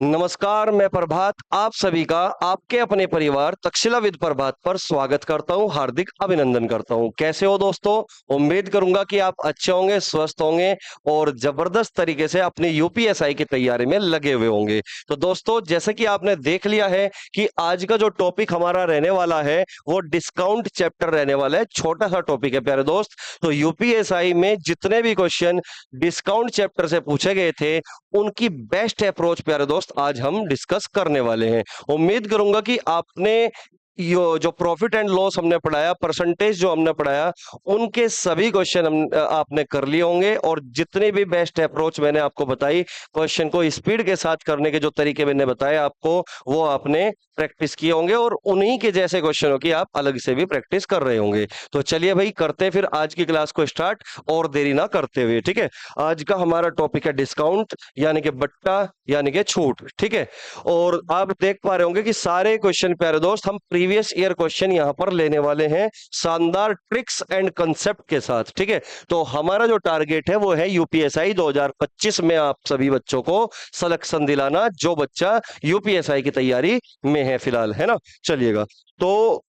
नमस्कार, मैं प्रभात आप सभी का आपके अपने परिवार तक्षशिला विद प्रभात पर स्वागत करता हूं, हार्दिक अभिनंदन करता हूं। कैसे हो दोस्तों? उम्मीद करूंगा कि आप अच्छे होंगे, स्वस्थ होंगे और जबरदस्त तरीके से अपनी यूपीएसआई की तैयारी में लगे हुए होंगे। तो दोस्तों, जैसे कि आपने देख लिया है कि आज का जो टॉपिक हमारा रहने वाला है वो डिस्काउंट चैप्टर रहने वाला है। छोटा सा टॉपिक है प्यारे दोस्त। तो यूपीएसआई में जितने भी क्वेश्चन डिस्काउंट चैप्टर से पूछे गए थे उनकी बेस्ट अप्रोच प्यारे दोस्त आज हम डिस्कस करने वाले हैं। उम्मीद करूंगा कि आपने यो जो प्रॉफिट एंड लॉस हमने पढ़ाया, परसेंटेज जो हमने पढ़ाया, उनके सभी क्वेश्चन हम आपने कर लिए होंगे और जितनी भी बेस्ट अप्रोच मैंने आपको बताई, क्वेश्चन को स्पीड के साथ करने के जो तरीके मैंने बताए आपको, वो आपने प्रैक्टिस किए होंगे और उन्हीं के जैसे क्वेश्चनों की आप अलग से भी प्रैक्टिस कर रहे होंगे। तो चलिए भाई, करते हैं फिर आज की क्लास को स्टार्ट और देरी ना करते हुए। ठीक है, आज का हमारा टॉपिक है डिस्काउंट यानी कि बट्टा यानी कि छूट। ठीक है, और आप देख पा रहे होंगे कि सारे क्वेश्चन प्यारे दोस्त हम प्रीवियस ईयर क्वेश्चन यहां पर लेने वाले हैं, शानदार ट्रिक्स एंड कंसेप्ट के साथ। ठीक है, तो हमारा जो टारगेट है वो है यूपीएसआई 2025 में आप सभी बच्चों को सिलेक्शन दिलाना, जो बच्चा यूपीएसआई की तैयारी में है फिलहाल, है ना। चलिएगा, तो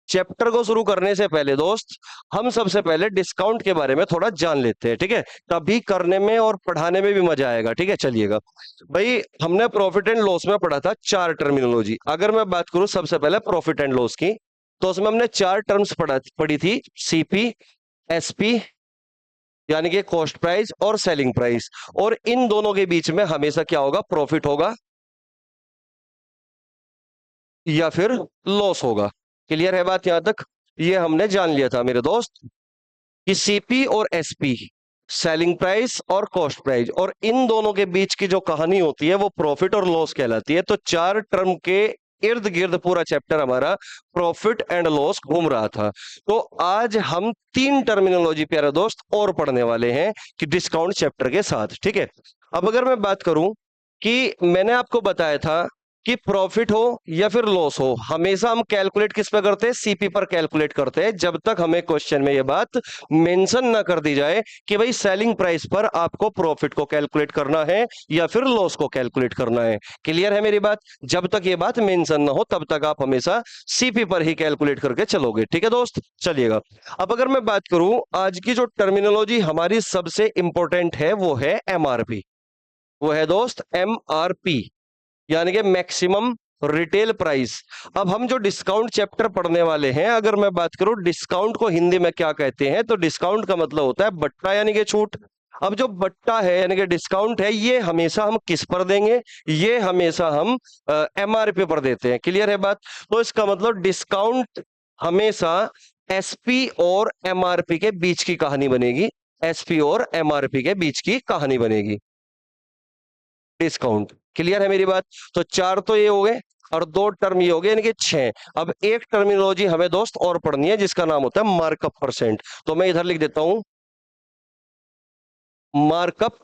चैप्टर को शुरू करने से पहले दोस्त, हम सबसे पहले डिस्काउंट के बारे में थोड़ा जान लेते हैं। ठीक है, तभी करने में और पढ़ाने में भी मजा आएगा। ठीक है, चलिएगा भाई, हमने प्रॉफिट एंड लॉस में पढ़ा था चार टर्मिनोलॉजी। अगर मैं बात करूं सबसे पहले प्रॉफिट एंड लॉस की, तो उसमें हमने चार टर्म्स पढ़ी थी, सीपी, एसपी यानी कि कॉस्ट प्राइस और सेलिंग प्राइस। और इन दोनों के बीच में हमेशा क्या होगा? प्रॉफिट होगा या फिर लॉस होगा। क्लियर है बात यहां तक? ये हमने जान लिया था मेरे दोस्त कि सीपी और एसपी, सेलिंग प्राइस और कॉस्ट प्राइस, और इन दोनों के बीच की जो कहानी होती है वो प्रॉफिट और लॉस कहलाती है। तो चार टर्म के इर्द गिर्द पूरा चैप्टर हमारा प्रॉफिट एंड लॉस घूम रहा था। तो आज हम तीन टर्मिनोलॉजी प्यारे दोस्त और पढ़ने वाले हैं कि डिस्काउंट चैप्टर के साथ। ठीक है, अब अगर मैं बात करूं कि मैंने आपको बताया था कि प्रॉफिट हो या फिर लॉस हो, हमेशा हम कैलकुलेट किस पे करते हैं? सीपी पर कैलकुलेट करते हैं, जब तक हमें क्वेश्चन में यह बात मेंशन ना कर दी जाए कि भाई सेलिंग प्राइस पर आपको प्रॉफिट को कैलकुलेट करना है या फिर लॉस को कैलकुलेट करना है। क्लियर है मेरी बात? जब तक ये बात मेंशन ना हो तब तक आप हमेशा सीपी पर ही कैलकुलेट करके चलोगे। ठीक है दोस्त, चलिएगा। अब अगर मैं बात करूं, आज की जो टर्मिनोलॉजी हमारी सबसे इंपॉर्टेंट है वो है एमआरपी। वो है दोस्त एमआरपी, यानी कि मैक्सिमम रिटेल प्राइस। अब हम जो डिस्काउंट चैप्टर पढ़ने वाले हैं, अगर मैं बात करूं डिस्काउंट को हिंदी में क्या कहते हैं, तो डिस्काउंट का मतलब होता है बट्टा यानी कि छूट। अब जो बट्टा है यानी कि डिस्काउंट है, ये हमेशा हम किस पर देंगे? ये हमेशा हम एमआरपी पर देते हैं। क्लियर है बात? तो इसका मतलब डिस्काउंट हमेशा एसपी और एमआरपी के बीच की कहानी बनेगी। एसपी और एमआरपी के बीच की कहानी बनेगी डिस्काउंट। क्लियर है मेरी बात? तो चार तो ये हो गए और दो टर्म ये हो गए, यानी कि छह। अब एक टर्मिनोलॉजी हमें दोस्त और पढ़नी है जिसका नाम होता है मार्कअप परसेंट। तो मैं इधर लिख देता हूं मार्कअप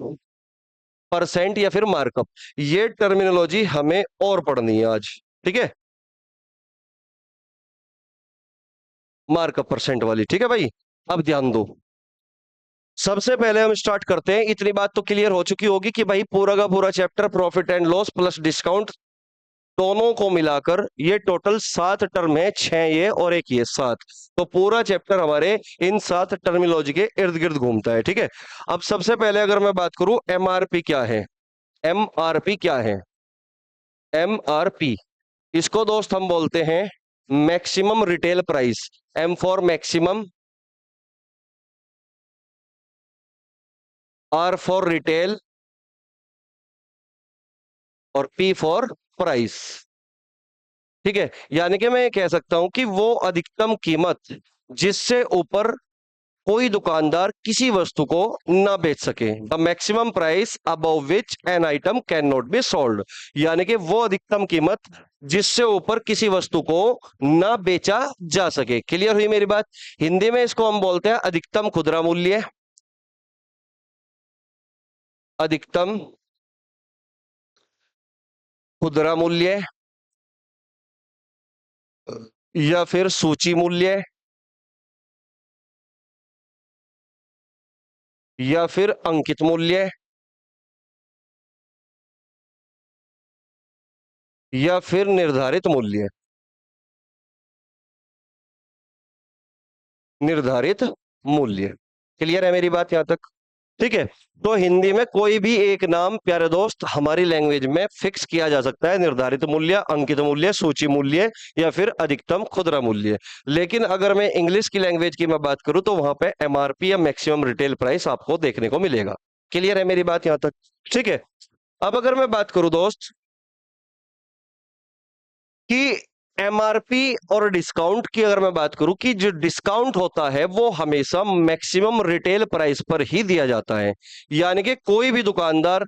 परसेंट या फिर मार्कअप। ये टर्मिनोलॉजी हमें और पढ़नी है आज। ठीक है, मार्कअप परसेंट वाली। ठीक है भाई, अब ध्यान दो। सबसे पहले हम स्टार्ट करते हैं। इतनी बात तो क्लियर हो चुकी होगी कि भाई पूरा का पूरा chapter profit and loss plus discount दोनों को मिलाकर ये टोटल सात टर्म है, छह ये और एक ये, सात। तो पूरा चैप्टर हमारे इन सात टर्मिनोलॉजी के इर्द गिर्द घूमता है। ठीक है, अब सबसे पहले अगर मैं बात करूं एमआरपी क्या है, एमआरपी क्या है? एमआरपी, इसको दोस्त हम बोलते हैं maximum retail price. M for maximum, R for retail और पी फॉर प्राइस। ठीक है, यानी कि मैं ये कह सकता हूं कि वो अधिकतम कीमत जिससे ऊपर कोई दुकानदार किसी वस्तु को ना बेच सके। The maximum price above which an item can not be sold, यानी कि वो अधिकतम कीमत जिससे ऊपर किसी वस्तु को ना बेचा जा सके। क्लियर हुई मेरी बात? हिंदी में इसको हम बोलते हैं अधिकतम खुदरा मूल्य, अधिकतम खुदरा मूल्य या फिर सूची मूल्य या फिर अंकित मूल्य। या फिर निर्धारित मूल्य? निर्धारित मूल्य। क्लियर है मेरी बात यहां तक? ठीक है। तो हिंदी में कोई भी एक नाम प्यारे दोस्त हमारी लैंग्वेज में फिक्स किया जा सकता है, निर्धारित मूल्य, अंकित मूल्य, सूची मूल्य, या फिर अधिकतम खुदरा मूल्य। लेकिन अगर मैं इंग्लिश की लैंग्वेज की मैं बात करूं तो वहां पे एमआरपी या मैक्सिमम रिटेल प्राइस आपको देखने को मिलेगा। क्लियर है मेरी बात यहां तक? ठीक है। अब अगर मैं बात करूं दोस्त कि एमआरपी और डिस्काउंट की, अगर मैं बात करूं कि जो डिस्काउंट होता है वो हमेशा मैक्सिमम रिटेल प्राइस पर ही दिया जाता है। यानी कि कोई भी दुकानदार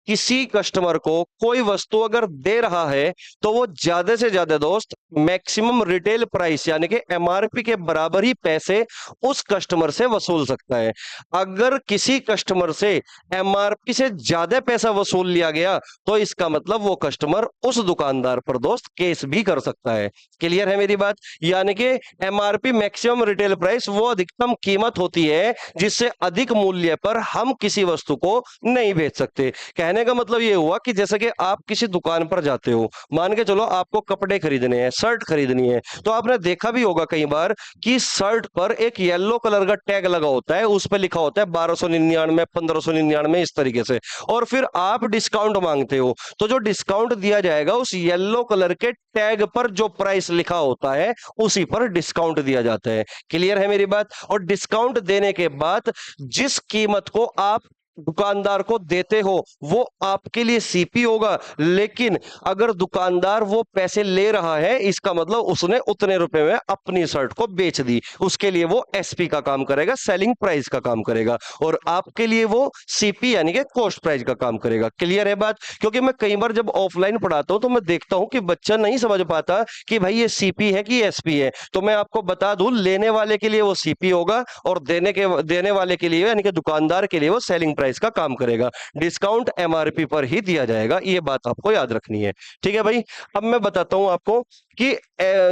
किसी कस्टमर को कोई वस्तु अगर दे रहा है तो वो ज्यादा से ज्यादा दोस्त मैक्सिमम रिटेल प्राइस यानी कि एमआरपी के बराबर ही पैसे उस कस्टमर से वसूल सकता है। अगर किसी कस्टमर से एमआरपी से ज्यादा पैसा वसूल लिया गया तो इसका मतलब वो कस्टमर उस दुकानदार पर दोस्त केस भी कर सकता है। क्लियर है मेरी बात? यानी कि एमआरपी मैक्सिमम रिटेल प्राइस वो अधिकतम कीमत होती है जिससे अधिक मूल्य पर हम किसी वस्तु को नहीं बेच सकते। कहने का मतलब ये हुआ कि जैसे कि आप किसी दुकान पर जाते हो, मान के चलो आपको कपड़े खरीदने हैं, शर्ट खरीदनी है, तो आपने देखा भी होगा कई बार कि शर्ट पर एक येलो कलर का टैग लगा होता है, उस पर लिखा होता है 1299, 1599, इस तरीके से। और फिर आप डिस्काउंट मांगते हो तो जो डिस्काउंट दिया जाएगा उस येलो कलर के टैग पर जो प्राइस लिखा होता है उसी पर डिस्काउंट दिया जाता है। क्लियर है मेरी बात? और डिस्काउंट देने के बाद जिस कीमत को आप दुकानदार को देते हो वो आपके लिए सीपी होगा। लेकिन अगर दुकानदार वो पैसे ले रहा है इसका मतलब उसने उतने रुपए में अपनी शर्ट को बेच दी, उसके लिए वो एसपी का काम करेगा, सेलिंग प्राइस का काम करेगा, और आपके लिए वो सीपी यानी कि कॉस्ट प्राइस का काम करेगा। क्लियर है बात? क्योंकि मैं कई बार जब ऑफलाइन पढ़ाता हूं तो मैं देखता हूं कि बच्चा नहीं समझ पाता कि भाई ये सीपी है कि एसपी है। तो मैं आपको बता दूं, लेने वाले के लिए वो सीपी होगा और देने वाले के लिए यानी कि दुकानदार के लिए वो सेलिंग प्राइस का काम करेगा। डिस्काउंट एमआरपी पर ही दिया जाएगा, ये बात आपको याद रखनी है। ठीक है भाई? अब मैं बताता हूं आपको कि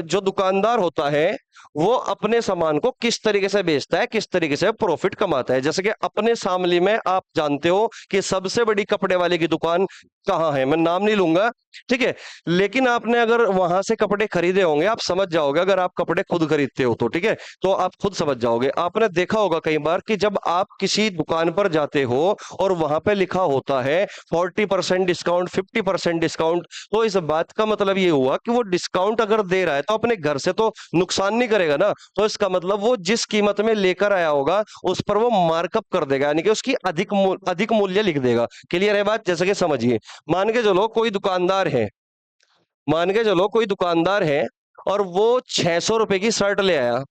जो दुकानदार होता है वो अपने सामान को किस तरीके से बेचता है, किस तरीके से प्रॉफिट कमाता है। जैसे कि अपने शामली में आप जानते हो कि सबसे बड़ी कपड़े वाले की दुकान कहाँ है, मैं नाम नहीं लूंगा, ठीक है? लेकिन आपने अगर वहां से कपड़े खरीदे होंगे आप समझ जाओगे, अगर आप कपड़े खुद खरीदते हो तो, ठीक है, तो आप खुद समझ जाओगे। आपने देखा होगा कई बार कि जब आप किसी दुकान पर जाते हो और वहां पे लिखा होता है 40% डिस्काउंट, 50% डिस्काउंट, तो इस बात का मतलब ये हुआ कि वो डिस्काउंट अगर दे रहा है तो अपने घर से तो नुकसान नहीं करेगा ना। तो इसका मतलब वो जिस कीमत में लेकर आया होगा उस पर वो मार्कअप कर देगा, यानी कि उसकी अधिक मूल्य लिख देगा। क्लियर है बात? जैसे कि समझिए, मान के चलो कोई दुकानदार है, मान के चलो कोई दुकानदार है और वो 600 रुपए की शर्ट ले आया,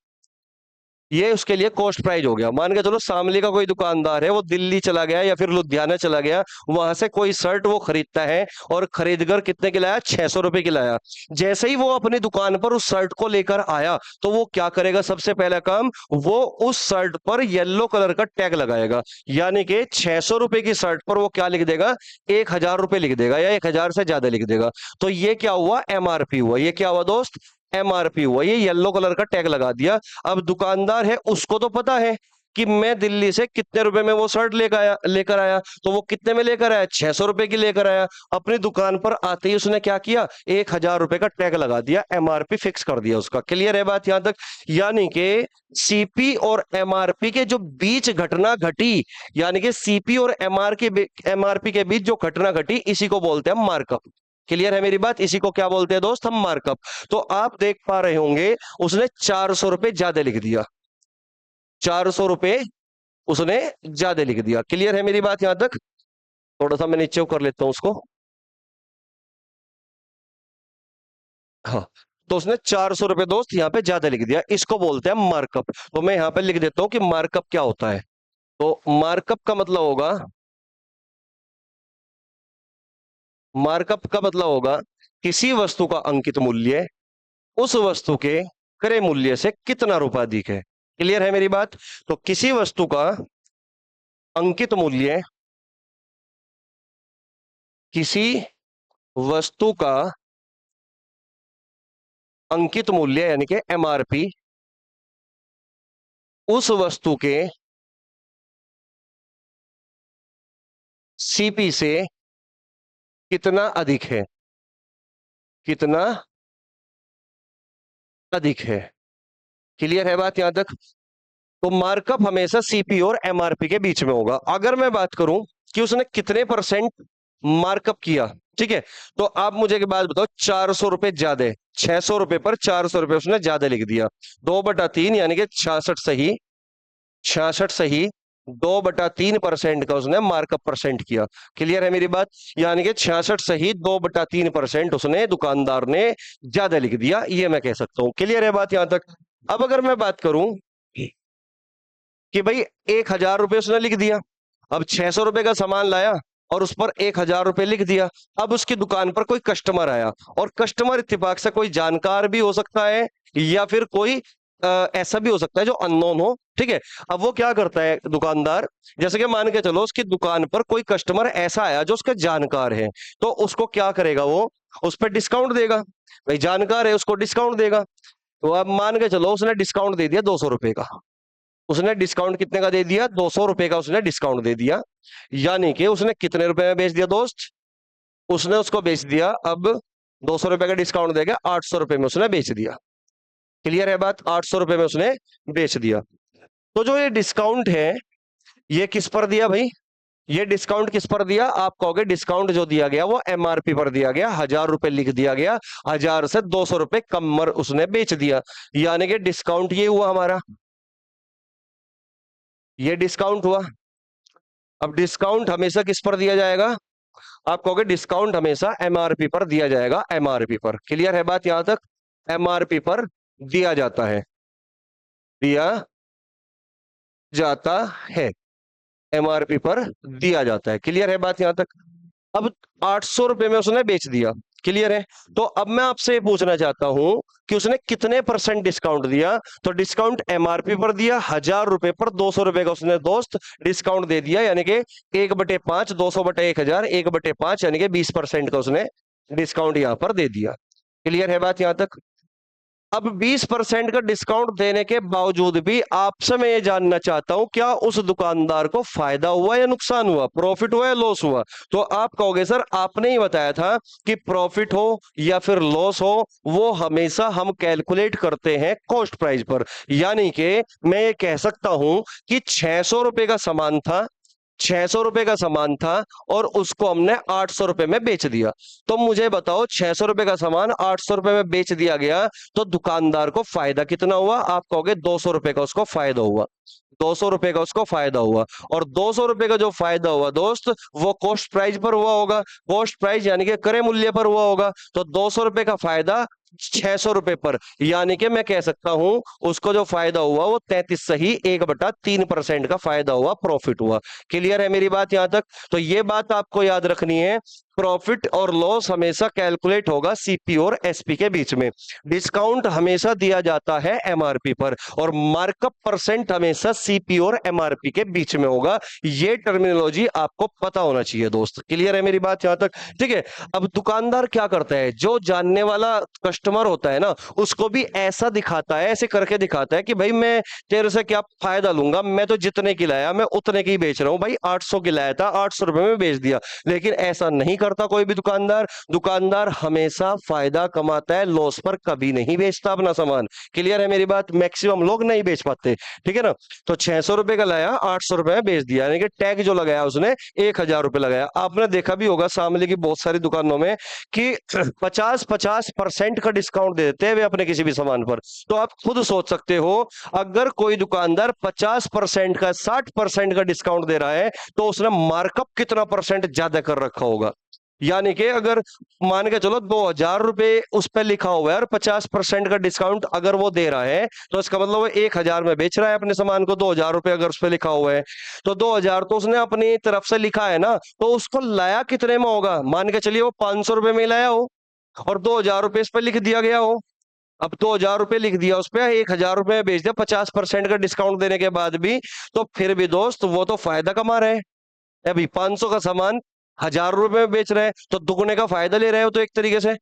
ये उसके लिए कॉस्ट प्राइस हो गया। मान के चलो शामली का कोई दुकानदार है, वो दिल्ली चला गया या फिर लुधियाना चला गया, वहां से कोई शर्ट वो खरीदता है और खरीदकर कितने की लाया? 600 रुपए की लाया। जैसे ही वो अपनी दुकान पर उस शर्ट को लेकर आया तो वो क्या करेगा? सबसे पहला काम, वो उस शर्ट पर येलो कलर का टैग लगाएगा, यानी कि 600 रुपए की शर्ट पर वो क्या लिख देगा? 1000 रुपए लिख देगा या 1000 से ज्यादा लिख देगा। तो ये क्या हुआ? एमआरपी हुआ। ये क्या हुआ दोस्त? एमआरपी हुआ। ये येलो कलर का टैग लगा दिया। अब दुकानदार है उसको तो पता है कि मैं दिल्ली से कितने रुपए में वो शर्ट लेकर आया, तो वो कितने में लेकर आया? 600 रुपए की लेकर आया। अपनी दुकान पर आते ही उसने क्या किया? 1000 रुपए का टैग लगा दिया, एमआरपी फिक्स कर दिया उसका। क्लियर है बात यहां तक? यानी कि सीपी और एमआरपी के जो बीच घटना घटी, यानी कि सीपी और एमआरपी के बीच जो घटना घटी, इसी को बोलते हैं मार्कअप। क्लियर है मेरी बात? इसी को क्या बोलते हैं दोस्त? हम मार्कअप। तो आप देख पा रहे होंगे उसने 400 रुपए ज्यादा लिख दिया, 400 रुपए उसने ज्यादा लिख दिया। क्लियर है मेरी बात यहां तक? थोड़ा सा मैं नीचे कर लेता हूं उसको। हाँ, तो उसने 400 रुपए दोस्त यहाँ पे ज्यादा लिख दिया, इसको बोलते हैं मार्कअप। तो मैं यहाँ पे लिख देता हूं कि मार्कअप क्या होता है। तो मार्कअप का मतलब होगा, मार्कअप का मतलब होगा किसी वस्तु का अंकित मूल्य उस वस्तु के क्रय मूल्य से कितना रुपया अधिक है। क्लियर है मेरी बात? तो किसी वस्तु का अंकित मूल्य, किसी वस्तु का अंकित मूल्य यानी कि एमआरपी उस वस्तु के सीपी से कितना अधिक है। कितना अधिक है। क्लियर है बात यहां तक? तो मार्कअप हमेशा सीपी और एमआरपी के बीच में होगा। अगर मैं बात करूं कि उसने कितने परसेंट मार्कअप किया, ठीक है, तो आप मुझे एक बात बताओ, 400 रुपए ज्यादा, 600 रुपए पर 400 रुपए उसने ज्यादा लिख दिया। 2/3 यानी कि 66 सही, 66 सही, 2/3% का उसने मार्कअप परसेंट किया। क्लियर है मेरी बात? यानी कि 66 सही 2/3% उसने, दुकानदार ने ज्यादा लिख दिया, ये मैं कह सकता हूं। क्लियर है बात यहां तक? अब अगर मैं बात करूं कि भाई 1,000 रुपए उसने लिख दिया, अब 600 रुपए का सामान लाया और उस पर 1,000 रुपए लिख दिया। अब उसकी दुकान पर कोई कस्टमर आया, और कस्टमर इत्तेफाक से कोई जानकार भी हो सकता है या फिर कोई ऐसा भी हो सकता है जो अननोन हो, ठीक है। अब वो क्या करता है दुकानदार, जैसे कि मान के चलो उसकी दुकान पर कोई कस्टमर ऐसा आया जो उसका जानकार है, तो उसको क्या करेगा, वो उस पर डिस्काउंट देगा। भाई जानकार है, उसको डिस्काउंट देगा। तो अब मान के चलो उसने डिस्काउंट दे दिया 200 रुपए का। उसने डिस्काउंट कितने का दे दिया? 200 रुपए का उसने डिस्काउंट दे दिया। यानी कि उसने कितने रुपए में बेच दिया दोस्त? उसने उसको बेच दिया, अब 200 रुपए का डिस्काउंट देगा, 800 रुपए में उसने बेच दिया। क्लियर है बात? 800 रुपए में उसने बेच दिया। तो जो ये डिस्काउंट है, ये किस पर दिया भाई? ये डिस्काउंट किस पर दिया? आप कहोगे डिस्काउंट जो दिया गया वो एमआरपी पर दिया गया, 1,000 रुपए लिख दिया गया, 1,000 से 200 रुपए कम पर उसने बेच दिया। यानी कि डिस्काउंट ये हुआ हमारा, ये डिस्काउंट हुआ। अब डिस्काउंट हमेशा किस पर दिया जाएगा? आप कहोगे डिस्काउंट हमेशा एमआरपी पर दिया जाएगा, एमआरपी पर। क्लियर है बात यहां तक? एमआरपी पर दिया जाता है, दिया जाता है, एमआरपी पर दिया जाता है। क्लियर है बात यहां तक? अब 800 रुपए में उसने बेच दिया। क्लियर है? तो अब मैं आपसे पूछना चाहता हूं कि उसने कितने परसेंट डिस्काउंट दिया। तो डिस्काउंट एमआरपी पर दिया, 1,000 रुपए पर 200 रुपए का उसने दोस्त डिस्काउंट दे दिया, यानी कि 1/5, 200/1000, 1/5 यानी कि 20% का उसने डिस्काउंट यहां पर दे दिया। क्लियर है बात यहां तक? अब 20% का डिस्काउंट देने के बावजूद भी आपसे मैं ये जानना चाहता हूं, क्या उस दुकानदार को फायदा हुआ या नुकसान हुआ, प्रॉफिट हुआ या लॉस हुआ? तो आप कहोगे सर आपने ही बताया था कि प्रॉफिट हो या फिर लॉस हो, वो हमेशा हम कैलकुलेट करते हैं कॉस्ट प्राइस पर। यानी कि मैं ये कह सकता हूं कि 600 रुपए का सामान था, 600 रुपए का सामान था और उसको हमने 800 रुपए में बेच दिया। तो मुझे बताओ 600 रुपए का सामान 800 रुपए में बेच दिया गया, तो दुकानदार को फायदा कितना हुआ? आप कहोगे 200 रुपए का उसको फायदा हुआ, 200 रुपए का उसको फायदा हुआ। और 200 रुपए का जो फायदा हुआ दोस्त, वो कॉस्ट प्राइस पर हुआ होगा, कॉस्ट प्राइस यानी कि क्रय मूल्य पर हुआ होगा। तो 200 रुपए का फायदा 600 रुपए पर, यानी कि मैं कह सकता हूं उसको जो फायदा हुआ वो 33 सही 1/3% का फायदा हुआ, प्रॉफिट हुआ। क्लियर है मेरी बात यहां तक? तो ये बात आपको याद रखनी है, प्रॉफिट और लॉस हमेशा कैलकुलेट होगा सीपी और एसपी के बीच में। डिस्काउंट हमेशा दिया जाता है एमआरपी पर, और मार्कअप परसेंट हमेशा सीपी और एमआरपी के बीच में होगा। ये टर्मिनोलॉजी आपको पता होना चाहिए दोस्त। क्लियर है मेरी बात यहां तक? ठीक है। अब दुकानदार क्या करता है, जो जानने वाला कस्टमर होता है ना, उसको भी ऐसा दिखाता है, ऐसे करके दिखाता है कि भाई मैं तेरे से क्या फायदा लूंगा, मैं तो जितने की लाया मैं उतने की बेच रहा हूं, भाई 800 की लाया था 800 रुपए में बेच दिया। लेकिन ऐसा नहीं करता कोई भी दुकानदार। दुकानदार हमेशा फायदा कमाता है, लॉस पर कभी नहीं बेचता अपना सामान। क्लियर है मेरी बात? मैक्सिमम लोग नहीं बेच पाते, ठीक है ना। तो 600 रुपए का लाया 800 रुपए में बेच दिया, यानी कि टैग जो लगाया उसने 1,000 रुपए लगाया। आपने देखा भी होगा शामली की बहुत सारी दुकानों में कि 50-50% का डिस्काउंट दे देते हैं वे अपने किसी भी सामान पर। तो आप खुद सोच सकते हो, अगर कोई दुकानदार 50% का 60% का डिस्काउंट दे रहा है, तो उसने मार्कअप कितना परसेंट ज्यादा कर रखा होगा। यानी कि अगर मान के चलो 2,000 रुपए उस पर लिखा हुआ है और 50% का डिस्काउंट अगर वो दे रहा है, तो इसका मतलब वो 1,000 में बेच रहा है अपने सामान को। 2,000 रुपए अगर उस पर लिखा हुआ है, तो 2,000 तो उसने अपनी तरफ से लिखा है ना, तो उसको लाया कितने में होगा? मान के चलिए वो 500 रुपए में लाया हो और 2,000 रुपए इस पर लिख दिया गया हो। अब 2,000 रुपए लिख दिया उस पर, 1,000 रुपए में बेच दिया 50% का डिस्काउंट देने के बाद भी, तो फिर भी दोस्त वो तो फायदा कमा रहे हैं। अभी 500 का सामान 1,000 रुपए में बेच रहे हैं, तो दुगने का फायदा ले रहे हो तो एक तरीके से।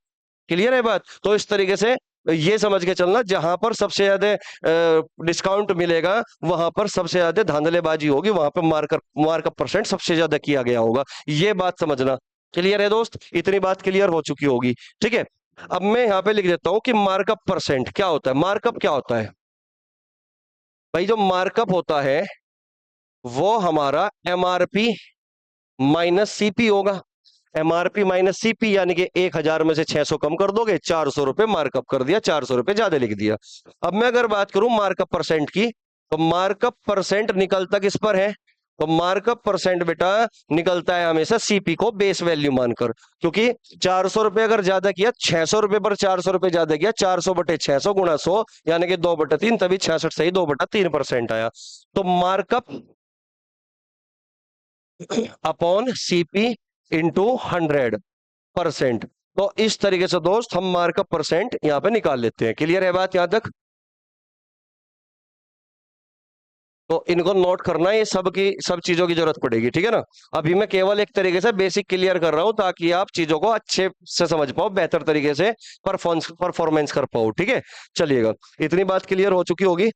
क्लियर है बात? तो इस तरीके से ये समझ के चलना, जहां पर सबसे ज्यादा डिस्काउंट मिलेगा वहां पर सबसे ज्यादा धांधलेबाजी होगी, वहां पर मार्कअप परसेंट सबसे ज्यादा किया गया होगा। ये बात समझना। क्लियर है दोस्त? इतनी बात क्लियर हो चुकी होगी, ठीक है। अब मैं यहां पे लिख देता हूं कि मार्कअप परसेंट क्या होता है। मार्कअप क्या होता है भाई? जो मार्कअप होता है वो हमारा एमआरपी माइनस सीपी होगा। एमआरपी माइनस सीपी यानी कि 1,000 में से 600 कम कर दोगे, 400 रुपए मार्कअप कर दिया, 400 रुपए ज्यादा लिख दिया। अब मैं अगर बात करूं मार्कअप परसेंट की, तो मार्कअप परसेंट निकलता किस पर है? तो मार्कअप परसेंट बेटा निकलता है हमेशा सीपी को बेस वैल्यू मानकर। क्योंकि 400 रुपए अगर ज्यादा किया, 600 रुपए पर 400 रुपए ज्यादा किया, 400 बटे 600 गुणा 100 यानी कि 2/3, तभी 66 सही 2/3% आया। तो मार्कअप अपॉन सीपी इंटू 100%। तो इस तरीके से दोस्त हम मार्कअप परसेंट यहां पे निकाल लेते हैं। क्लियर है बात यहां तक? तो इनको नोट करना है, ये सब की सब चीजों की जरूरत पड़ेगी, ठीक है ना। अभी मैं केवल एक तरीके से बेसिक क्लियर कर रहा हूं ताकि आप चीजों को अच्छे से समझ पाओ, बेहतर तरीके से परफॉर्मेंस कर पाओ, ठीक है। चलिएगा, इतनी बात क्लियर हो चुकी होगी।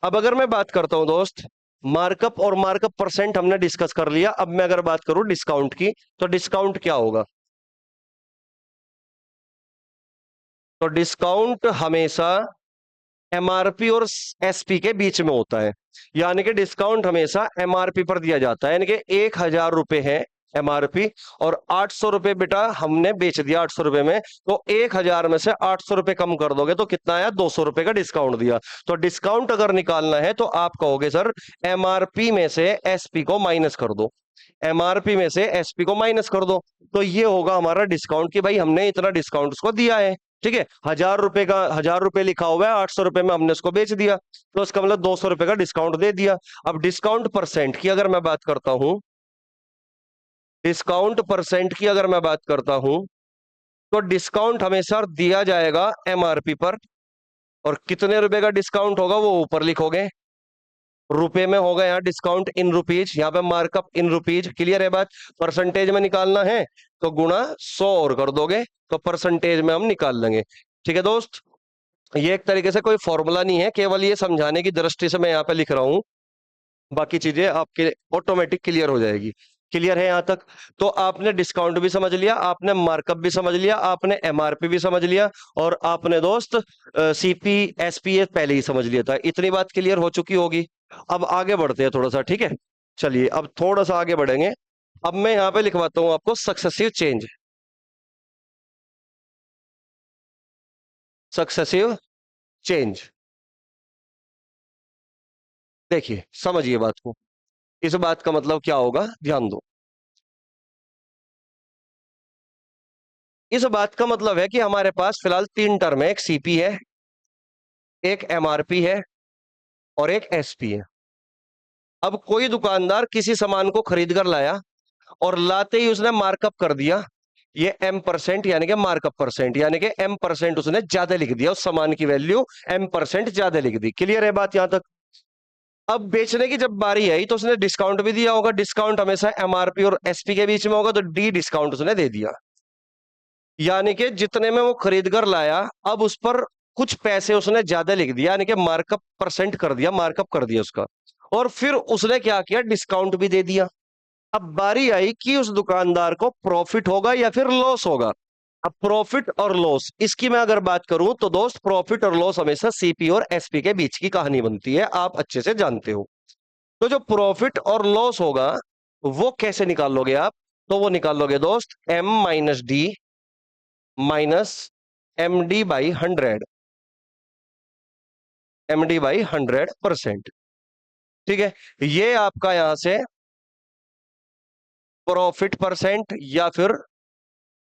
अब अगर मैं बात करता हूं दोस्त, मार्कअप और मार्कअप परसेंट हमने डिस्कस कर लिया। अब मैं अगर बात करूं डिस्काउंट की, तो डिस्काउंट क्या होगा? तो डिस्काउंट हमेशा एमआरपी और एसपी के बीच में होता है। यानी कि डिस्काउंट हमेशा एमआरपी पर दिया जाता है, यानी कि 1,000 रुपए है एमआरपी और 800 रुपए बेटा हमने बेच दिया 800 रुपए में। तो 1,000 में से 800 रुपए कम कर दोगे तो कितना आया? 200 रुपए का डिस्काउंट दिया। तो डिस्काउंट अगर निकालना है तो आप कहोगे सर एमआरपी में से एसपी को माइनस कर दो, एमआरपी में से एसपी को माइनस कर दो। तो ये होगा हमारा डिस्काउंट कि भाई हमने इतना डिस्काउंट उसको दिया है, ठीक है। 1,000 रुपए का 1,000 रुपए लिखा हुआ है, 800 रुपए में हमने उसको बेच दिया, तो उसका मतलब 200 रुपए का डिस्काउंट दे दिया। अब डिस्काउंट परसेंट की अगर मैं बात करता हूं, डिस्काउंट परसेंट की अगर मैं बात करता हूं, तो डिस्काउंट हमेशा दिया जाएगा एमआरपी पर। और कितने रुपए का डिस्काउंट होगा वो ऊपर लिखोगे, रुपए में होगा यहाँ डिस्काउंट इन रुपीज, यहाँ पे मार्कअप इन रुपीज। क्लियर है बात? परसेंटेज में निकालना है तो गुणा 100 और कर दोगे तो परसेंटेज में हम निकाल लेंगे, ठीक है दोस्त। ये एक तरीके से कोई फॉर्मूला नहीं है, केवल ये समझाने की दृष्टि से मैं यहाँ पे लिख रहा हूं। बाकी चीजें आपके ऑटोमेटिक क्लियर हो जाएगी। क्लियर है यहां तक? तो आपने डिस्काउंट भी समझ लिया, आपने मार्कअप भी समझ लिया, आपने एमआरपी भी समझ लिया, और आपने दोस्त सीपी एसपी पहले ही समझ लिया था। इतनी बात क्लियर हो चुकी होगी। अब आगे बढ़ते हैं थोड़ा सा, ठीक है। चलिए अब थोड़ा सा आगे बढ़ेंगे। अब मैं यहाँ पे लिखवाता हूं आपको सक्सेसिव चेंज, सक्सेसिव चेंज। देखिए समझिए बात को, इस बात का मतलब क्या होगा ध्यान दो। इस बात का मतलब है कि हमारे पास फिलहाल तीन टर्म है, एक सीपी है, एक एमआरपी है और एक एसपी है। अब कोई दुकानदार किसी सामान को खरीद कर लाया और लाते ही उसने मार्कअप कर दिया, ये एम परसेंट यानी कि मार्कअप परसेंट, यानी कि एम परसेंट उसने ज्यादा लिख दिया, उस सामान की वैल्यू एम परसेंट ज्यादा लिख दी। क्लियर है बात यहां तक? अब बेचने की जब बारी आई तो उसने डिस्काउंट भी दिया होगा, डिस्काउंट हमेशा एमआरपी और एसपी के बीच में होगा, तो डी डिस्काउंट उसने दे दिया। यानी कि जितने में वो खरीद कर लाया, अब उस पर कुछ पैसे उसने ज्यादा लिख दिया, यानी कि मार्कअप परसेंट कर दिया, मार्कअप कर दिया उसका। और फिर उसने क्या किया? डिस्काउंट भी दे दिया। अब बारी आई कि उस दुकानदार को प्रॉफिट होगा या फिर लॉस होगा। अब प्रॉफिट और लॉस इसकी मैं अगर बात करूं तो दोस्त प्रॉफिट और लॉस हमेशा सीपी और एसपी के बीच की कहानी बनती है, आप अच्छे से जानते हो। तो जो प्रॉफिट और लॉस होगा वो कैसे निकालोगे आप? तो वो निकालोगे दोस्त M minus D minus M D by 100, M D by 100%। ठीक है, ये आपका यहां से प्रॉफिट परसेंट या फिर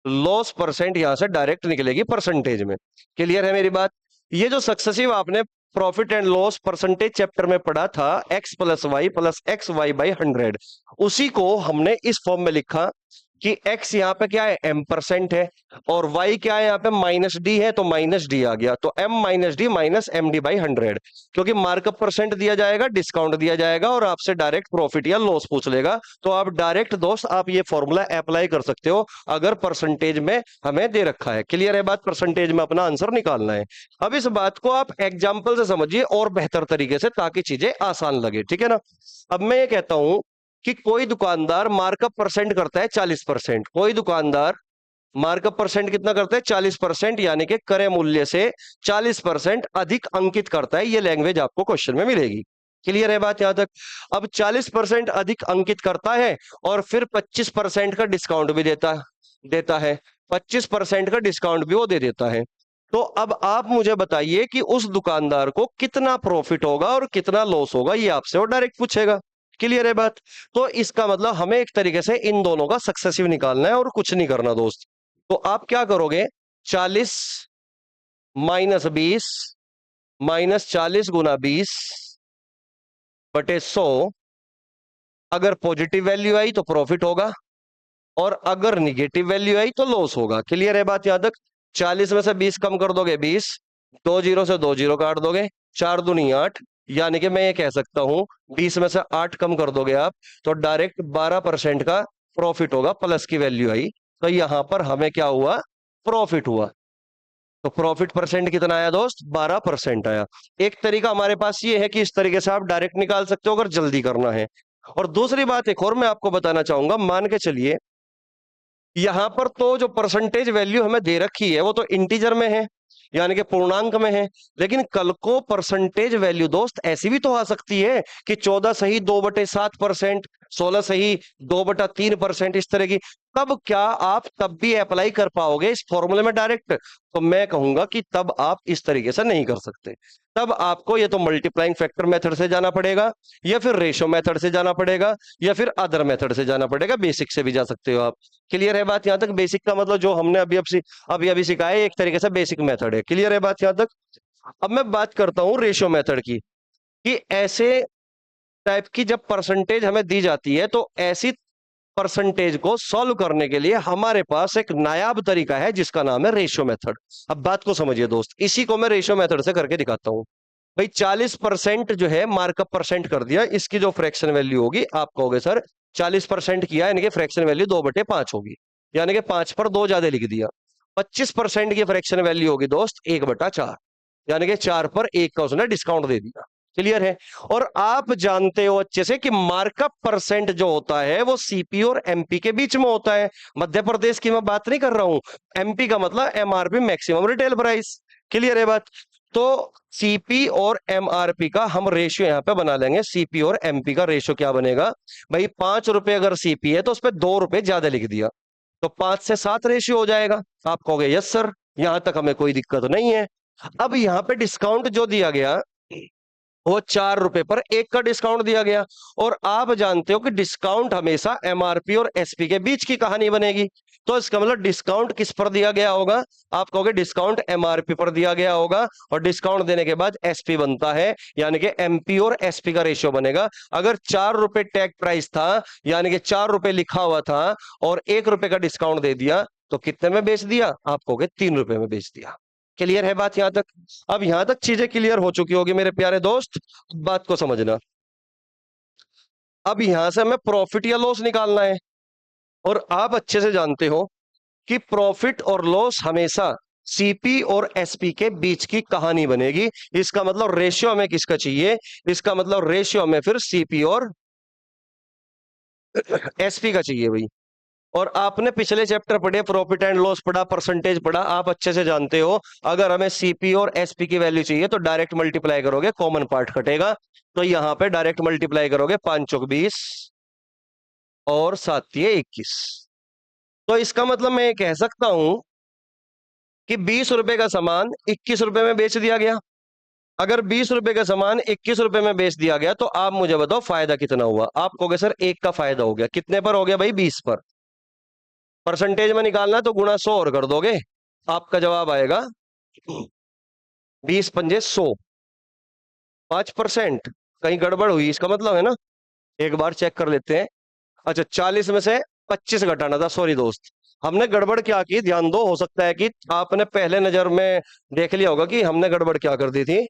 लॉस परसेंट यहां से डायरेक्ट निकलेगी परसेंटेज में। क्लियर है मेरी बात? ये जो सक्सेसिव आपने profit and loss percentage chapter में पढ़ा था, X plus X Y by 100, उसी को हमने इस फॉर्म में लिखा कि x यहाँ पे क्या है? m परसेंट है, और y क्या है? यहाँ पे माइनस डी है, तो माइनस डी आ गया, तो m minus D minus M D by 100। क्योंकि मार्कअप परसेंट दिया जाएगा, डिस्काउंट दिया जाएगा और आपसे डायरेक्ट प्रॉफिट या लॉस पूछ लेगा, तो आप डायरेक्ट दोस्त आप ये फॉर्मूला अप्लाई कर सकते हो अगर परसेंटेज में हमें दे रखा है। क्लियर है बात? परसेंटेज में अपना आंसर निकालना है। अब इस बात को आप एग्जाम्पल से समझिए और बेहतर तरीके से, ताकि चीजें आसान लगे, ठीक है ना। अब मैं ये कहता हूं कि कोई दुकानदार मार्कअप परसेंट करता है 40%, कोई दुकानदार मार्कअप परसेंट कितना करता है? 40%, यानी कि क्रय मूल्य से 40% अधिक अंकित करता है। ये लैंग्वेज आपको क्वेश्चन में मिलेगी। क्लियर है बात यहां तक? अब 40% अधिक अंकित करता है और फिर 25% का डिस्काउंट भी देता है। 25% का डिस्काउंट भी वो दे देता है। तो अब आप मुझे बताइए कि उस दुकानदार को कितना प्रॉफिट होगा और कितना लॉस होगा, ये आपसे वो डायरेक्ट पूछेगा। क्लियर है बात? तो इसका मतलब हमें एक तरीके से इन दोनों का सक्सेसिव निकालना है और कुछ नहीं करना दोस्त। तो आप क्या करोगे? 40 -20 -40 × 20 बटे 100। अगर पॉजिटिव वैल्यू आई तो प्रॉफिट होगा और अगर निगेटिव वैल्यू आई तो लॉस होगा। क्लियर है बात यहां तक? 40 में से 20 कम कर दोगे 20, 2 जीरो से 2 जीरो काट दोगे, 4 दूनी 8, यानी कि मैं ये कह सकता हूं 20 में से 8 कम कर दोगे आप तो डायरेक्ट 12% का प्रॉफिट होगा, प्लस की वैल्यू आई। तो यहां पर हमें क्या हुआ? प्रॉफिट हुआ। तो प्रॉफिट परसेंट कितना आया दोस्त? 12% आया। एक तरीका हमारे पास ये है कि इस तरीके से आप डायरेक्ट निकाल सकते हो अगर जल्दी करना है। और दूसरी बात एक और मैं आपको बताना चाहूंगा, मान के चलिए यहां पर तो जो परसेंटेज वैल्यू हमें दे रखी है वो तो इंटीजर में है, यानी कि पूर्णांक में है। लेकिन कल को परसेंटेज वैल्यू दोस्त ऐसी भी तो आ सकती है कि 14 सही 2/7%, 16 सही 2/3%, इस तरह की। तब क्या आप तब भी अप्लाई कर पाओगे इस फॉर्मूले में डायरेक्ट? तो मैं कहूंगा कि तब आप इस तरीके से नहीं कर सकते। तब आपको ये तो मल्टीप्लाइंग फैक्टर मेथड से जाना पड़ेगा, या फिर रेशो मेथड से जाना पड़ेगा, या फिर अदर मेथड से जाना पड़ेगा। बेसिक से भी जा सकते हो आप। क्लियर है बात यहां तक? बेसिक का मतलब जो हमने अभी अभी सिखाया है, एक तरीके से बेसिक मेथड है। क्लियर है बात यहां तक? अब मैं बात करता हूं रेशियो मेथड की, कि ऐसे टाइप की जब परसेंटेज हमें दी जाती है तो ऐसी परसेंटेज को सॉल्व करने के लिए हमारे पास एक नायाब तरीका है जिसका नाम है रेशियो मेथड। अब बात को समझिए दोस्त, इसी को मैं रेशियो मेथड से करके दिखाता हूं। भाई 40% जो है मार्कअप परसेंट कर दिया, इसकी जो फ्रैक्शन वैल्यू होगी आप कहोगे सर 40% किया, यानी कि फ्रैक्शन वैल्यू 2/5 होगी, यानी कि 5 पर 2 ज्यादा लिख दिया। 25% की फ्रैक्शन वैल्यू होगी दोस्त 1/4, यानी कि 4 पर 1 का उसने डिस्काउंट दे दिया। क्लियर है? और आप जानते हो अच्छे से कि मार्कअप परसेंट जो होता है वो सीपी और एमपी के बीच में होता है। मध्य प्रदेश की मैं बात नहीं कर रहा हूं, एमपी का मतलब MRP, maximum retail price. Clear है बात? तो सीपी और एमआरपी का हम रेशियो यहां पे बना लेंगे। सीपी और एमपी का रेशियो क्या बनेगा? भाई 5 रुपए अगर सीपी है तो उस पर 2 रुपए ज्यादा लिख दिया, तो 5 से 7 रेशियो हो जाएगा। आप कहोगे यस सर, यहां तक हमें कोई दिक्कत नहीं है। अब यहां पे डिस्काउंट जो दिया गया वो 4 रुपए पर 1 का डिस्काउंट दिया गया। और आप जानते हो कि डिस्काउंट हमेशा एमआरपी और एसपी के बीच की कहानी बनेगी। तो इसका मतलब डिस्काउंट किस पर दिया गया होगा? आप कहोगे डिस्काउंट एमआरपी पर दिया गया होगा, और डिस्काउंट देने के बाद एसपी बनता है, यानी कि एमपी और एसपी का रेशियो बनेगा। अगर 4 रुपए टैग प्राइस था, यानी कि 4 रुपए लिखा हुआ था, और 1 रुपए का डिस्काउंट दे दिया, तो कितने में बेच दिया? आप कहोगे 3 रुपए में बेच दिया। क्लियर है बात यहां तक? अब यहां तक चीजें क्लियर हो चुकी होगी मेरे प्यारे दोस्त। बात को समझना। अब यहां से हमें प्रॉफिट या लॉस निकालना है, और आप अच्छे से जानते हो कि प्रॉफिट और लॉस हमेशा सीपी और एसपी के बीच की कहानी बनेगी। इसका मतलब रेशियो हमें किसका चाहिए? इसका मतलब रेशियो हमें फिर सीपी और एसपी का चाहिए भाई। और आपने पिछले चैप्टर पढ़े, प्रॉफिट एंड लॉस पढ़ा, परसेंटेज पढ़ा, आप अच्छे से जानते हो अगर हमें सीपी और एसपी की वैल्यू चाहिए तो डायरेक्ट मल्टीप्लाई करोगे, कॉमन पार्ट कटेगा। तो यहां पे डायरेक्ट मल्टीप्लाई करोगे, 5 चौक 20 और 7 तिये 21। तो इसका मतलब मैं ये कह सकता हूं कि 20 रुपए का सामान 21 रुपए में बेच दिया गया। अगर 20 रुपए का सामान 21 रुपए में बेच दिया गया तो आप मुझे बताओ फायदा कितना हुआ? आप कहोगे सर 1 का फायदा हो गया। कितने पर हो गया भाई? 20 पर। परसेंटेज में निकालना है तो गुणा 100 और कर दोगे, आपका जवाब आएगा 20 × 5 = 100। 5%। कहीं गड़बड़ हुई इसका मतलब है ना? एक बार चेक कर लेते हैं। अच्छा, 40 में से 25 घटाना था, सॉरी दोस्त। हमने गड़बड़ क्या की, ध्यान दो। हो सकता है कि आपने पहले नजर में देख लिया होगा कि हमने गड़बड़ क्या कर दी थी।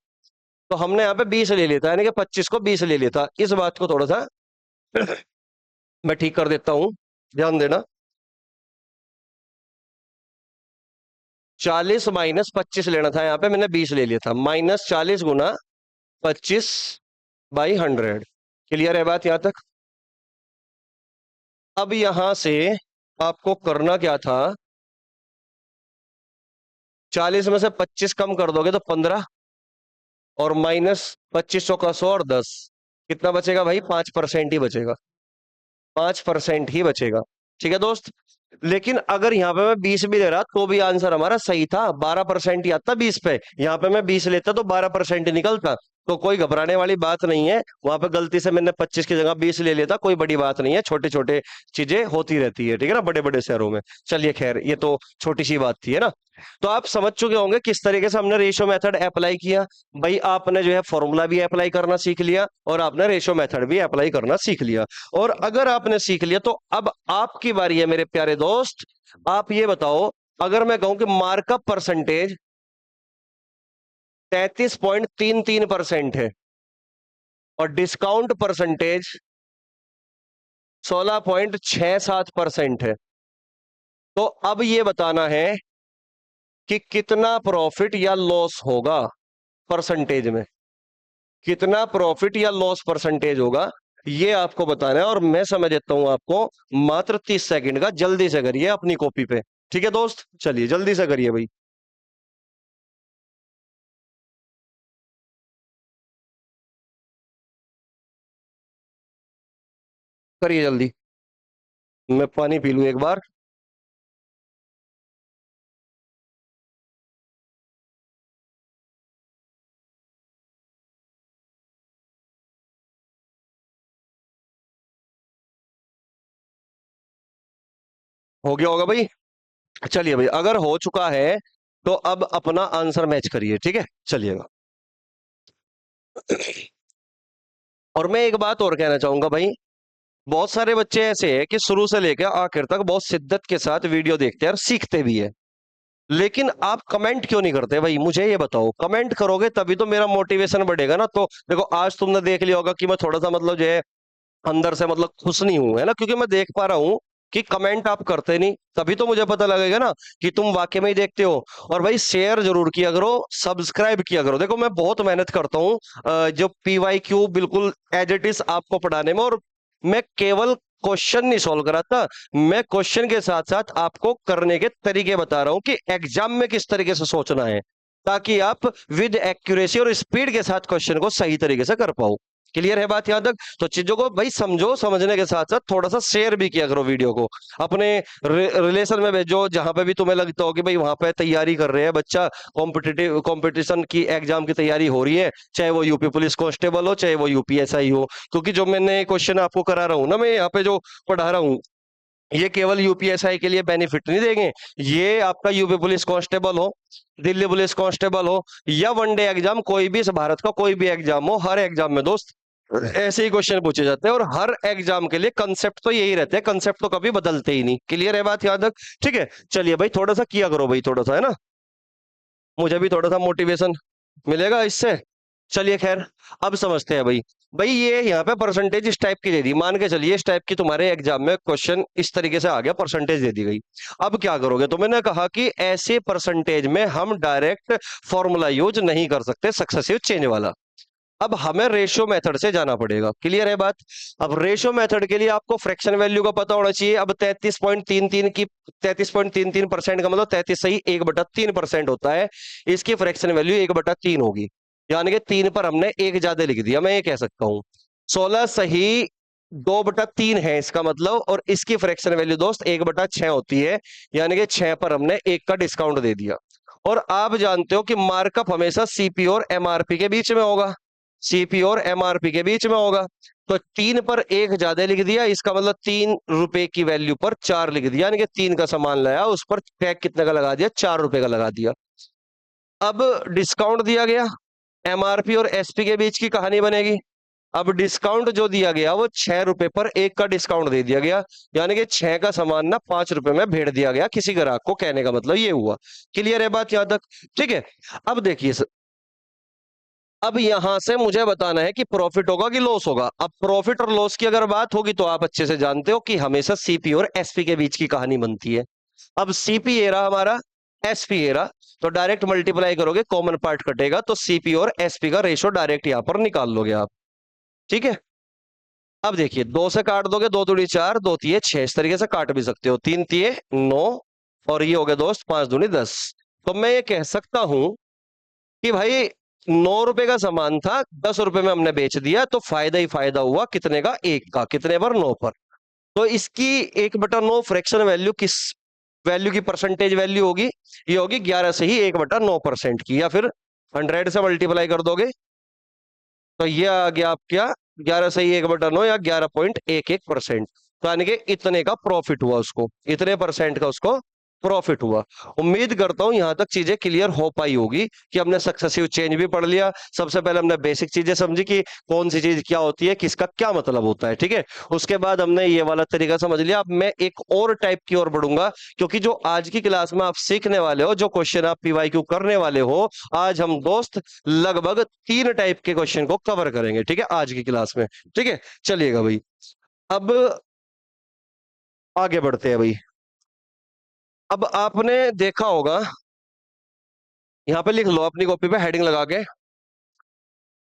तो हमने यहाँ पे 20 ले लिया था, यानी कि 25 को 20 ले लिया था। इस बात को थोड़ा सा मैं ठीक कर देता हूं, ध्यान देना। 40 - 25 लेना था, यहाँ पे मैंने 20 ले लिया था। -40 × 25/100। क्लियर है बात यहां तक? अब यहां से आपको करना क्या था 40 में से 25 कम कर दोगे तो 15, और माइनस 25 का 100 और 10, कितना बचेगा भाई? 5% ही बचेगा, 5% ही बचेगा। ठीक है दोस्त। लेकिन अगर यहाँ पे मैं 20 भी दे रहा तो भी आंसर हमारा सही था, 12% ही आता 20 पे। यहाँ पे मैं 20 लेता तो 12% ही निकलता। तो कोई घबराने वाली बात नहीं है, वहां पे गलती से मैंने 25 की जगह 20 ले लेता, कोई बड़ी बात नहीं है, छोटे छोटे चीजें होती रहती है, ठीक है ना, बड़े बड़े शहरों में। चलिए खैर, ये तो छोटी सी बात थी, है ना। तो आप समझ चुके होंगे किस तरीके से हमने रेशियो मेथड अप्लाई किया। भाई आपने जो है फॉर्मूला भी अप्लाई करना सीख लिया, और आपने रेशियो मेथड भी अप्लाई करना सीख लिया। और अगर आपने सीख लिया तो अब आपकी बारी है मेरे प्यारे दोस्त। आप ये बताओ, अगर मैं कहूं कि मार्कअप परसेंटेज 33.33% है और डिस्काउंट परसेंटेज 16.67% है, तो अब ये बताना है कि कितना प्रॉफिट या लॉस होगा परसेंटेज में, कितना प्रॉफिट या लॉस परसेंटेज होगा, ये आपको बताना है। और मैं समझ देता हूं आपको मात्र 30 सेकंड का, जल्दी से करिए अपनी कॉपी पे। ठीक है दोस्त, चलिए जल्दी से करिए भाई, करिए जल्दी। मैं पानी पी लूं एक बार। हो गया होगा भाई। चलिए भाई, अगर हो चुका है तो अब अपना आंसर मैच करिए, ठीक है, चलिएगा। और मैं एक बात और कहना चाहूंगा भाई, बहुत सारे बच्चे ऐसे हैं कि शुरू से लेकर आखिर तक बहुत शिद्दत के साथ वीडियो देखते हैं और सीखते भी है, लेकिन आप कमेंट क्यों नहीं करते भाई? मुझे ये बताओ, कमेंट करोगे तभी तो मेरा मोटिवेशन बढ़ेगा ना। तो देखो, आज तुमने देख लिया होगा कि मैं थोड़ा सा मतलब जो है अंदर से मतलब खुश नहीं हूं, है ना, क्योंकि मैं देख पा रहा हूं कि कमेंट आप करते नहीं, तभी तो मुझे पता लगेगा ना कि तुम वाकई में ही देखते हो। और भाई शेयर जरूर किया करो, सब्सक्राइब किया करो। देखो मैं बहुत मेहनत करता हूँ जो PYQ बिल्कुल एज इट इज आपको पढ़ाने में, और मैं केवल क्वेश्चन नहीं सॉल्व कराता, मैं क्वेश्चन के साथ साथ आपको करने के तरीके बता रहा हूँ कि एग्जाम में किस तरीके से सोचना है, ताकि आप विद एक्यूरेसी और स्पीड के साथ क्वेश्चन को सही तरीके से कर पाओ। क्लियर है बात यहाँ तक? तो चीजों को भाई समझो, समझने के साथ साथ थोड़ा सा शेयर भी किया करो वीडियो को, अपने रिलेशन में भेजो, जहां पे भी तुम्हें लगता हो कि भाई वहां पे तैयारी कर रहे हैं बच्चा, कॉम्पिटिटिव कंपटीशन की एग्जाम की तैयारी हो रही है, चाहे वो यूपी पुलिस कांस्टेबल हो, चाहे वो UPSI हो। क्योंकि जो मैंने क्वेश्चन आपको करा रहा हूँ ना, मैं यहाँ पे जो पढ़ा रहा हूँ, ये केवल UPSI के लिए बेनिफिट नहीं देंगे, ये आपका यूपी पुलिस कांस्टेबल हो, दिल्ली पुलिस कांस्टेबल हो, या वनडे एग्जाम, कोई भी इस भारत का कोई भी एग्जाम हो, हर एग्जाम में दोस्त ऐसे ही क्वेश्चन पूछे जाते हैं। और हर एग्जाम के लिए कंसेप्ट तो यही रहते हैं, कंसेप्ट तो कभी बदलते ही नहीं। क्लियर है बात यहाँ तक? ठीक है, चलिए भाई थोड़ा सा किया करो भाई, थोड़ा सा, है ना, मुझे भी थोड़ा सा मोटिवेशन मिलेगा इससे। चलिए खैर, अब समझते हैं भाई। भाई ये यहाँ पे परसेंटेज इस टाइप की दे दी, मान के चलिए इस टाइप की तुम्हारे एग्जाम में क्वेश्चन इस तरीके से आ गया, परसेंटेज दे दी गई। अब क्या करोगे? तो मैंने कहा कि ऐसे परसेंटेज में हम डायरेक्ट फॉर्मूला यूज नहीं कर सकते, सक्सेसिव चेंज वाला। अब हमें रेशियो मेथड से जाना पड़ेगा। क्लियर है बात? अब रेशियो मेथड के लिए आपको फ्रैक्शन वैल्यू का पता होना चाहिए। अब 33.33 की, 33.33% का मतलब 33 सही 1/3% होता है, इसकी फ्रैक्शन वैल्यू 1/3 होगी, यानी कि 3 पर हमने एक ज्यादा लिख दिया। मैं ये कह सकता हूं 16 सही 2/3 है इसका मतलब, और इसकी फ्रैक्शन वैल्यू दोस्त 1/6 होती है, यानी कि 6 पर हमने एक का डिस्काउंट दे दिया। और आप जानते हो कि मार्कअप हमेशा CP और MRP के बीच में होगा, CP और MRP के बीच में होगा। तो 3 पर एक ज्यादा लिख दिया, इसका मतलब 3 रुपए की वैल्यू पर 4 लिख दिया, यानी कि 3 का सामान लाया, उस पर टैग कितने का लगा दिया? 4 रुपए का लगा दिया। अब डिस्काउंट दिया गया, MRP और SP के बीच की कहानी बनेगी। अब डिस्काउंट जो दिया गया वो 6 रुपए पर एक का डिस्काउंट दे दिया गया, यानी कि 6 का सामान ना 5 रुपए में भेड़ दिया गया किसी ग्राहक को, कहने का मतलब ये हुआ। क्लियर है बात यहां तक? ठीक है। अब देखिए, अब यहां से मुझे बताना है कि प्रॉफिट होगा कि लॉस होगा। अब प्रॉफिट और लॉस की अगर बात होगी तो आप अच्छे से जानते हो कि हमेशा CP और SP के बीच की कहानी बनती है। अब CP ये रहा हमारा, SP ये रहा, तो डायरेक्ट मल्टीप्लाई करोगे, कॉमन पार्ट कटेगा, तो CP और SP का रेशो डायरेक्ट यहां पर निकाल लोगे आप। ठीक है। अब देखिए, 2 से काट दोगे, 2 दूनी 4, 2 तिये 6, इस तरीके से काट भी सकते हो, 3 तिये 9, और ये हो गया दोस्त 5 दूनी 10। तो मैं ये कह सकता हूं कि भाई 9 रुपए का सामान था, 10 रुपए में हमने बेच दिया, तो फायदा ही फायदा हुआ। कितने का? 1 का। कितने पर? 9 पर। तो इसकी 1/9 फ्रैक्शन वैल्यू किस वैल्यू की परसेंटेज वैल्यू होगी? ये होगी 11 से ही 1/9% की, या फिर 100 से मल्टीप्लाई कर दोगे तो ये आ गया आप क्या, 11 से ही 1/9 या 11.11%। तो यानी कि इतने का प्रॉफिट हुआ उसको, इतने परसेंट का उसको प्रॉफिट हुआ। उम्मीद करता हूं यहां तक चीजें क्लियर हो पाई होगी कि हमने सक्सेसिव चेंज भी पढ़ लिया। सबसे पहले हमने बेसिक चीजें समझी कि कौन सी चीज क्या होती है, किसका क्या मतलब होता है, ठीक है। उसके बाद हमने ये वाला तरीका समझ लिया। अब मैं एक और टाइप की ओर बढ़ूंगा, क्योंकि जो आज की क्लास में आप सीखने वाले हो, जो क्वेश्चन आप पीवाईक्यू करने वाले हो, आज हम दोस्त लगभग 3 टाइप के क्वेश्चन को कवर करेंगे, ठीक है, आज की क्लास में। ठीक है, चलिएगा भाई, अब आगे बढ़ते हैं भाई। अब आपने देखा होगा, यहां पे लिख लो अपनी कॉपी पे हेडिंग लगा के,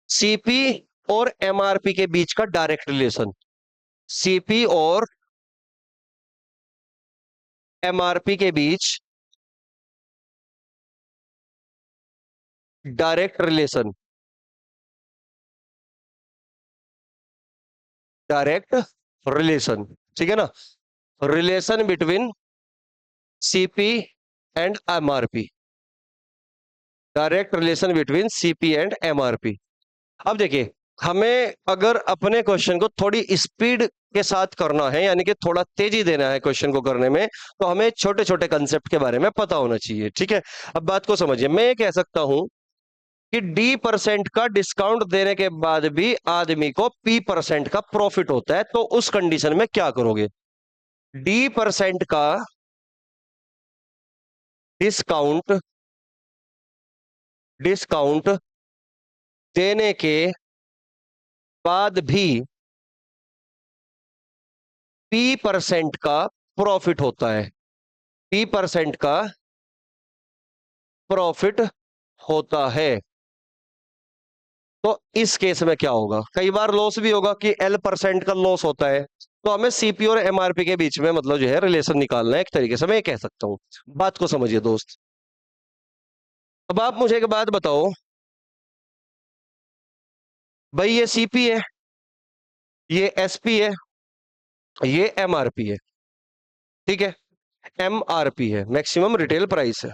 सीपी और एमआरपी के बीच का डायरेक्ट रिलेशन। सीपी और एमआरपी के बीच डायरेक्ट रिलेशन। डायरेक्ट रिलेशन, ठीक है ना। Relation between CP and MRP. Direct relation between CP and MRP. अब देखिए, हमें अगर अपने क्वेश्चन को थोड़ी स्पीड के साथ करना है, यानी कि थोड़ा तेजी देना है क्वेश्चन को करने में, तो हमें छोटे छोटे कंसेप्ट के बारे में पता होना चाहिए, ठीक है। अब बात को समझिए, मैं ये कह सकता हूं कि D% का डिस्काउंट देने के बाद भी आदमी को P% का प्रॉफिट होता है, तो उस कंडीशन में क्या करोगे? D% का डिस्काउंट डिस्काउंट देने के बाद भी P% का प्रॉफिट होता है। P% का प्रॉफिट होता है। तो इस केस में क्या होगा? कई बार लॉस भी होगा कि L% का लॉस होता है। तो हमें सीपी और एमआरपी के बीच में मतलब जो है रिलेशन निकालना है, एक तरीके से मैं ये कह सकता हूं। बात को समझिए दोस्त। अब आप मुझे एक बात बताओ भाई, ये सीपी है, ये एसपी है, ये एमआरपी है, ठीक है। एमआरपी है, मैक्सिमम रिटेल प्राइस है।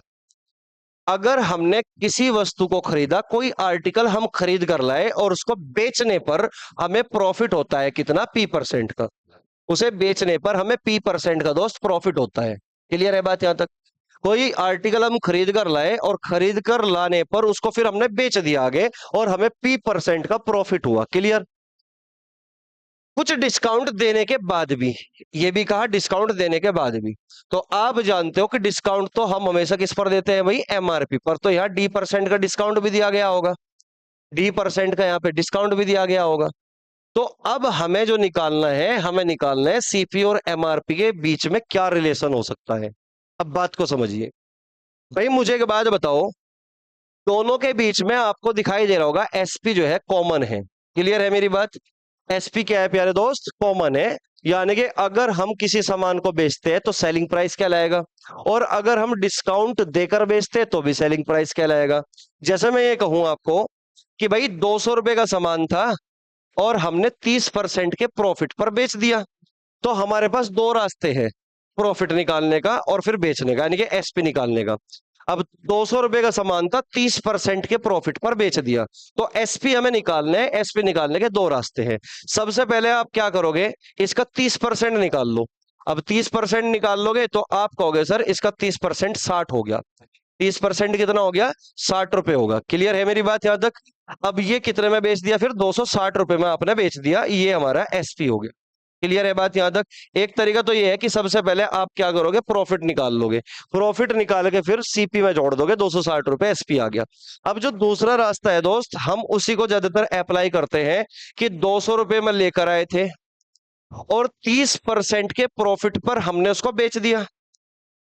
अगर हमने किसी वस्तु को खरीदा, कोई आर्टिकल हम खरीद कर लाए और उसको बेचने पर हमें प्रॉफिट होता है कितना? P% का। उसे बेचने पर हमें P% का दोस्त प्रॉफिट होता है। क्लियर है बात यहां तक? कोई आर्टिकल हम खरीद कर लाए और खरीद कर लाने पर उसको फिर हमने बेच दिया आगे और हमें P% का प्रॉफिट हुआ। क्लियर? कुछ डिस्काउंट देने के बाद भी, ये भी कहा डिस्काउंट देने के बाद भी। तो आप जानते हो कि डिस्काउंट तो हम हमेशा किस पर देते हैं भाई? एमआरपी पर। तो यहाँ D% का डिस्काउंट भी दिया गया होगा, D% का यहाँ पे डिस्काउंट भी दिया गया होगा। तो अब हमें जो निकालना है, हमें निकालना है सीपी और एमआरपी के बीच में क्या रिलेशन हो सकता है। अब बात को समझिए भाई, मुझे एक बात बताओ, दोनों के बीच में आपको दिखाई दे रहा होगा एसपी जो है कॉमन है। क्लियर है मेरी बात? एसपी क्या है प्यारे दोस्त? कॉमन है। यानी कि अगर हम किसी सामान को बेचते हैं तो सेलिंग प्राइस क्या लाएगा, और अगर हम डिस्काउंट देकर बेचते हैं तो भी सेलिंग प्राइस क्या लाएगा। जैसे मैं ये कहूं आपको कि भाई 200 रुपए का सामान था और हमने 30% के प्रॉफिट पर बेच दिया, तो हमारे पास दो रास्ते हैं प्रॉफिट निकालने का और फिर बेचने का, यानी कि एसपी निकालने का। अब 200 रुपए का सामान था, 30% के प्रॉफिट पर बेच दिया, तो एसपी हमें निकालने हैं। एसपी निकालने के दो रास्ते हैं। सबसे पहले आप क्या करोगे? इसका 30% निकाल लो। अब 30% निकाल लोगे तो आप कहोगे सर इसका 30% 60 हो गया। 30% कितना हो गया? 60 रुपए होगा। क्लियर है मेरी बात यहां तक? अब ये कितने में बेच दिया? फिर 260 रुपए में आपने बेच दिया, ये हमारा एसपी हो गया। क्लियर है बात यहां तक? एक तरीका तो ये है कि सबसे पहले आप क्या करोगे? प्रॉफिट निकाल लोगे। प्रॉफिट निकाल के फिर सीपी में जोड़ दोगे, 260 रुपए एसपी आ गया। अब जो दूसरा रास्ता है दोस्त, हम उसी को ज्यादातर अप्लाई करते हैं कि 200 रुपए में लेकर आए थे और 30% के प्रॉफिट पर हमने उसको बेच दिया,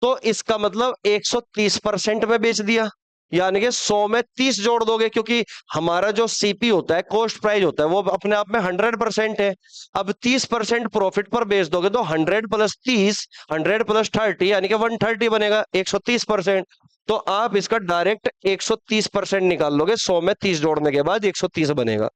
तो इसका मतलब 130% में बेच दिया। यानी कि 100 में 30 जोड़ दोगे, क्योंकि हमारा जो सीपी होता है, कॉस्ट प्राइस होता है, वो अपने आप में 100% है। अब 30% प्रॉफिट पर बेच दोगे तो 100 प्लस 30, 100 प्लस 30 यानी कि 130 बनेगा, 130%। तो आप इसका डायरेक्ट 130% निकाल लोगे, 100 में 30 जोड़ने के बाद 130 बनेगा।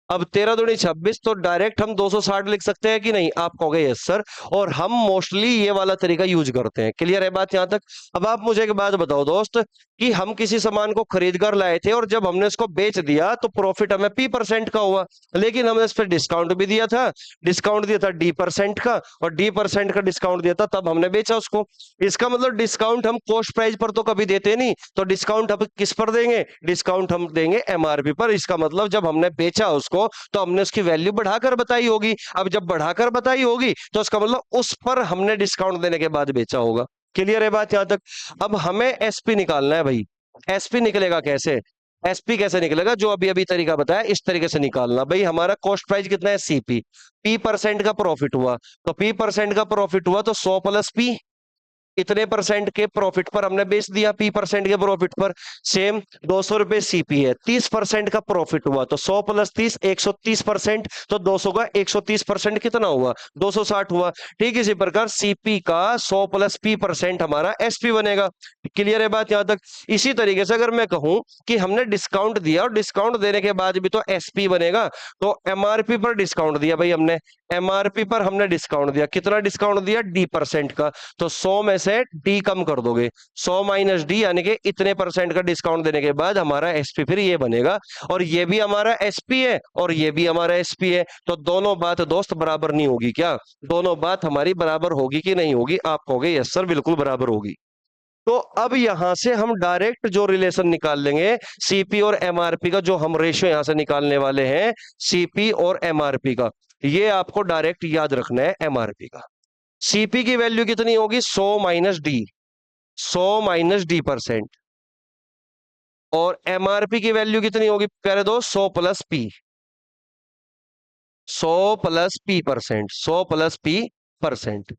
अब 13 दूनी 26, तो डायरेक्ट हम 260 लिख सकते हैं कि नहीं? आप कहोगे यस सर। और हम मोस्टली ये वाला तरीका यूज करते हैं। क्लियर है बात यहां तक? अब आप मुझे एक बात बताओ दोस्त, कि हम किसी सामान को खरीद कर लाए थे और जब हमने इसको बेच दिया तो प्रॉफिट हमें P% का हुआ, लेकिन हमने इस पर डिस्काउंट भी दिया था। डिस्काउंट दिया था D% का, और D% का डिस्काउंट दिया था, तब हमने बेचा उसको। इसका मतलब डिस्काउंट हम कॉस्ट प्राइस पर तो कभी देते नहीं, तो डिस्काउंट हम किस पर देंगे? डिस्काउंट हम देंगे MRP पर। इसका मतलब जब हमने बेचा उसको तो हमने उसकी वैल्यू बढ़ाकर बताई होगी। अब जब बढ़ाकर बताई होगी तो इसका मतलब उस पर हमने डिस्काउंट देने के बाद बेचा होगा। क्लियर है बात यहां तक? अब हमें एसपी निकालना है भाई। एसपी निकलेगा कैसे? एसपी कैसे निकलेगा? जो अभी अभी तरीका बताया, इस तरीके से निकालना भाई। हमारा कॉस्ट प्राइस कितना है? सीपी। P% का प्रॉफिट हुआ, तो P% का प्रॉफिट हुआ तो 100 प्लस P, इतने परसेंट के प्रॉफिट पर हमने बेच दिया, P% के प्रॉफिट पर। सेम 200 रुपए सीपी है, 30% का प्रॉफिट हुआ तो 100 प्लस 30, 130%। तो 200 का 130% कितना हुआ? 260 हुआ। ठीक इसी प्रकार सीपी का 100 प्लस P% हमारा एसपी बनेगा। क्लियर है बात यहां तक? इसी तरीके से अगर मैं कहूं कि हमने डिस्काउंट दिया और डिस्काउंट देने के बाद भी तो एसपी बनेगा, तो एमआरपी पर डिस्काउंट दिया भाई हमने। एमआरपी पर हमने डिस्काउंट दिया, कितना डिस्काउंट दिया? D% का। तो 100 में से डी कम कर दोगे, 100 माइनस डी, यानी कि इतने परसेंट का डिस्काउंट देने के बाद हमारा एसपी फिर ये बनेगा। और ये भी हमारा एसपी है और ये भी हमारा एसपी है, तो दोनों बात दोस्त बराबर नहीं होगी क्या? दोनों बात हमारी बराबर होगी कि नहीं होगी? आप कहोगे यस सर, बिल्कुल बराबर होगी। तो अब यहां से हम डायरेक्ट जो रिलेशन निकाल लेंगे सीपी और एमआरपी का, जो हम रेशियो यहां से निकालने वाले हैं सीपी और एमआरपी का, ये आपको डायरेक्ट याद रखना है। एमआरपी का सीपी की वैल्यू कितनी होगी? 100 माइनस डी, 100 माइनस D%। और एमआरपी की वैल्यू कितनी होगी प्यारे दोस्त? 100 plus P, 100 plus P%, 100 plus P%।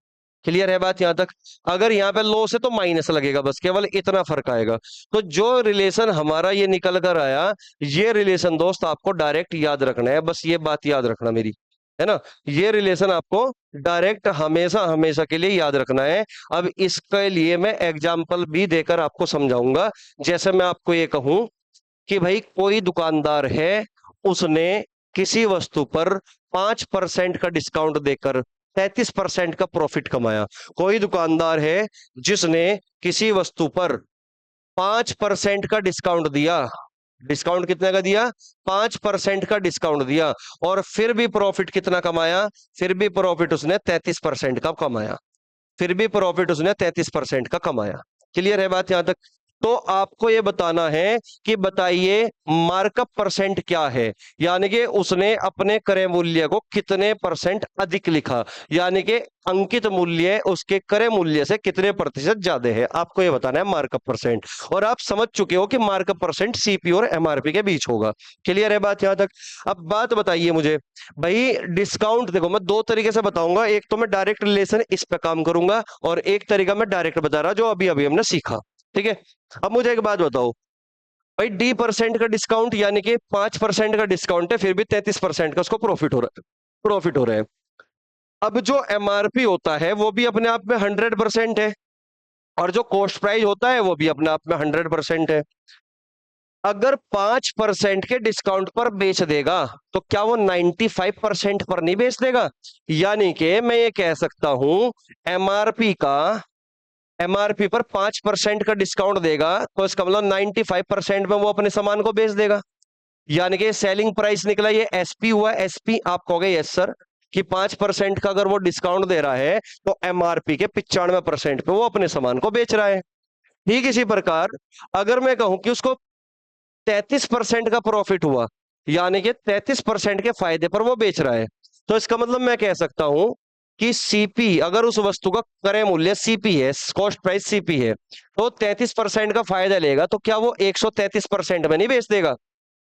Clear है बात यहां तक? अगर यहां पे लो से तो माइनस लगेगा, बस केवल इतना फर्क आएगा। तो जो रिलेशन हमारा ये निकल कर आया, ये रिलेशन दोस्त आपको डायरेक्ट याद रखना है, बस ये बात याद रखना मेरी, है ना? ये रिलेशन आपको डायरेक्ट हमेशा हमेशा के लिए याद रखना है। अब इसके लिए मैं एग्जाम्पल भी देकर आपको समझाऊंगा। जैसे मैं आपको ये कहूं कि भाई कोई दुकानदार है, उसने किसी वस्तु पर 5% का डिस्काउंट देकर 33% का प्रॉफिट कमाया। कोई दुकानदार है जिसने किसी वस्तु पर 5% का डिस्काउंट दिया। डिस्काउंट कितने का दिया? 5% का डिस्काउंट दिया, और फिर भी प्रॉफिट कितना कमाया? फिर भी प्रॉफिट उसने 33% का कमाया। फिर भी प्रॉफिट उसने 33% का कमाया। क्लियर है बात यहां तक? तो आपको यह बताना है कि बताइए मार्कअप परसेंट क्या है, यानी कि उसने अपने क्रय मूल्य को कितने परसेंट अधिक लिखा, यानी कि अंकित मूल्य उसके क्रय मूल्य से कितने प्रतिशत ज्यादा है, आपको यह बताना है मार्कअप परसेंट। और आप समझ चुके हो कि मार्कअप परसेंट सीपी और एमआरपी के बीच होगा। क्लियर है बात यहां तक? अब बात बताइए मुझे भाई, डिस्काउंट देखो मैं दो तरीके से बताऊंगा, एक तो मैं डायरेक्ट रिलेशन इस पे काम करूंगा, और एक तरीका मैं डायरेक्ट बता रहा जो अभी अभी हमने सीखा। ठीक है? अब मुझे एक बात बताओ भाई, D% का डिस्काउंट, यानी कि 5% का डिस्काउंट है, फिर भी 33% का उसको प्रॉफिट हो रहा है, प्रॉफिट हो रहा है। अब जो एमआरपी होता है वो भी अपने आप में 100% है, और जो कॉस्ट प्राइस होता है वो भी अपने आप में 100% है। अगर 5% के डिस्काउंट पर बेच देगा तो क्या वो 95% पर नहीं बेच देगा? यानी कि मैं ये कह सकता हूं, एमआरपी का एमआरपी पर 5% का डिस्काउंट देगा तो इसका मतलब 95% में वो अपने सामान को बेच देगा। यानी कि सेलिंग प्राइस निकला, ये एसपी हुआ। एसपी आप कहोगे यस सर, कि 5% का अगर वो डिस्काउंट दे रहा है तो एमआरपी के 95% पे वो अपने सामान को बेच रहा है। ठीक इसी प्रकार अगर मैं कहूं कि उसको 33% का प्रॉफिट हुआ, यानी कि 33% के फायदे पर वो बेच रहा है, तो इसका मतलब मैं कह सकता हूं कि सीपी, अगर उस वस्तु का क्रय मूल्य सीपी है, कॉस्ट प्राइस सीपी है, तो 33% का फायदा लेगा, तो क्या वो 133% में नहीं बेच देगा?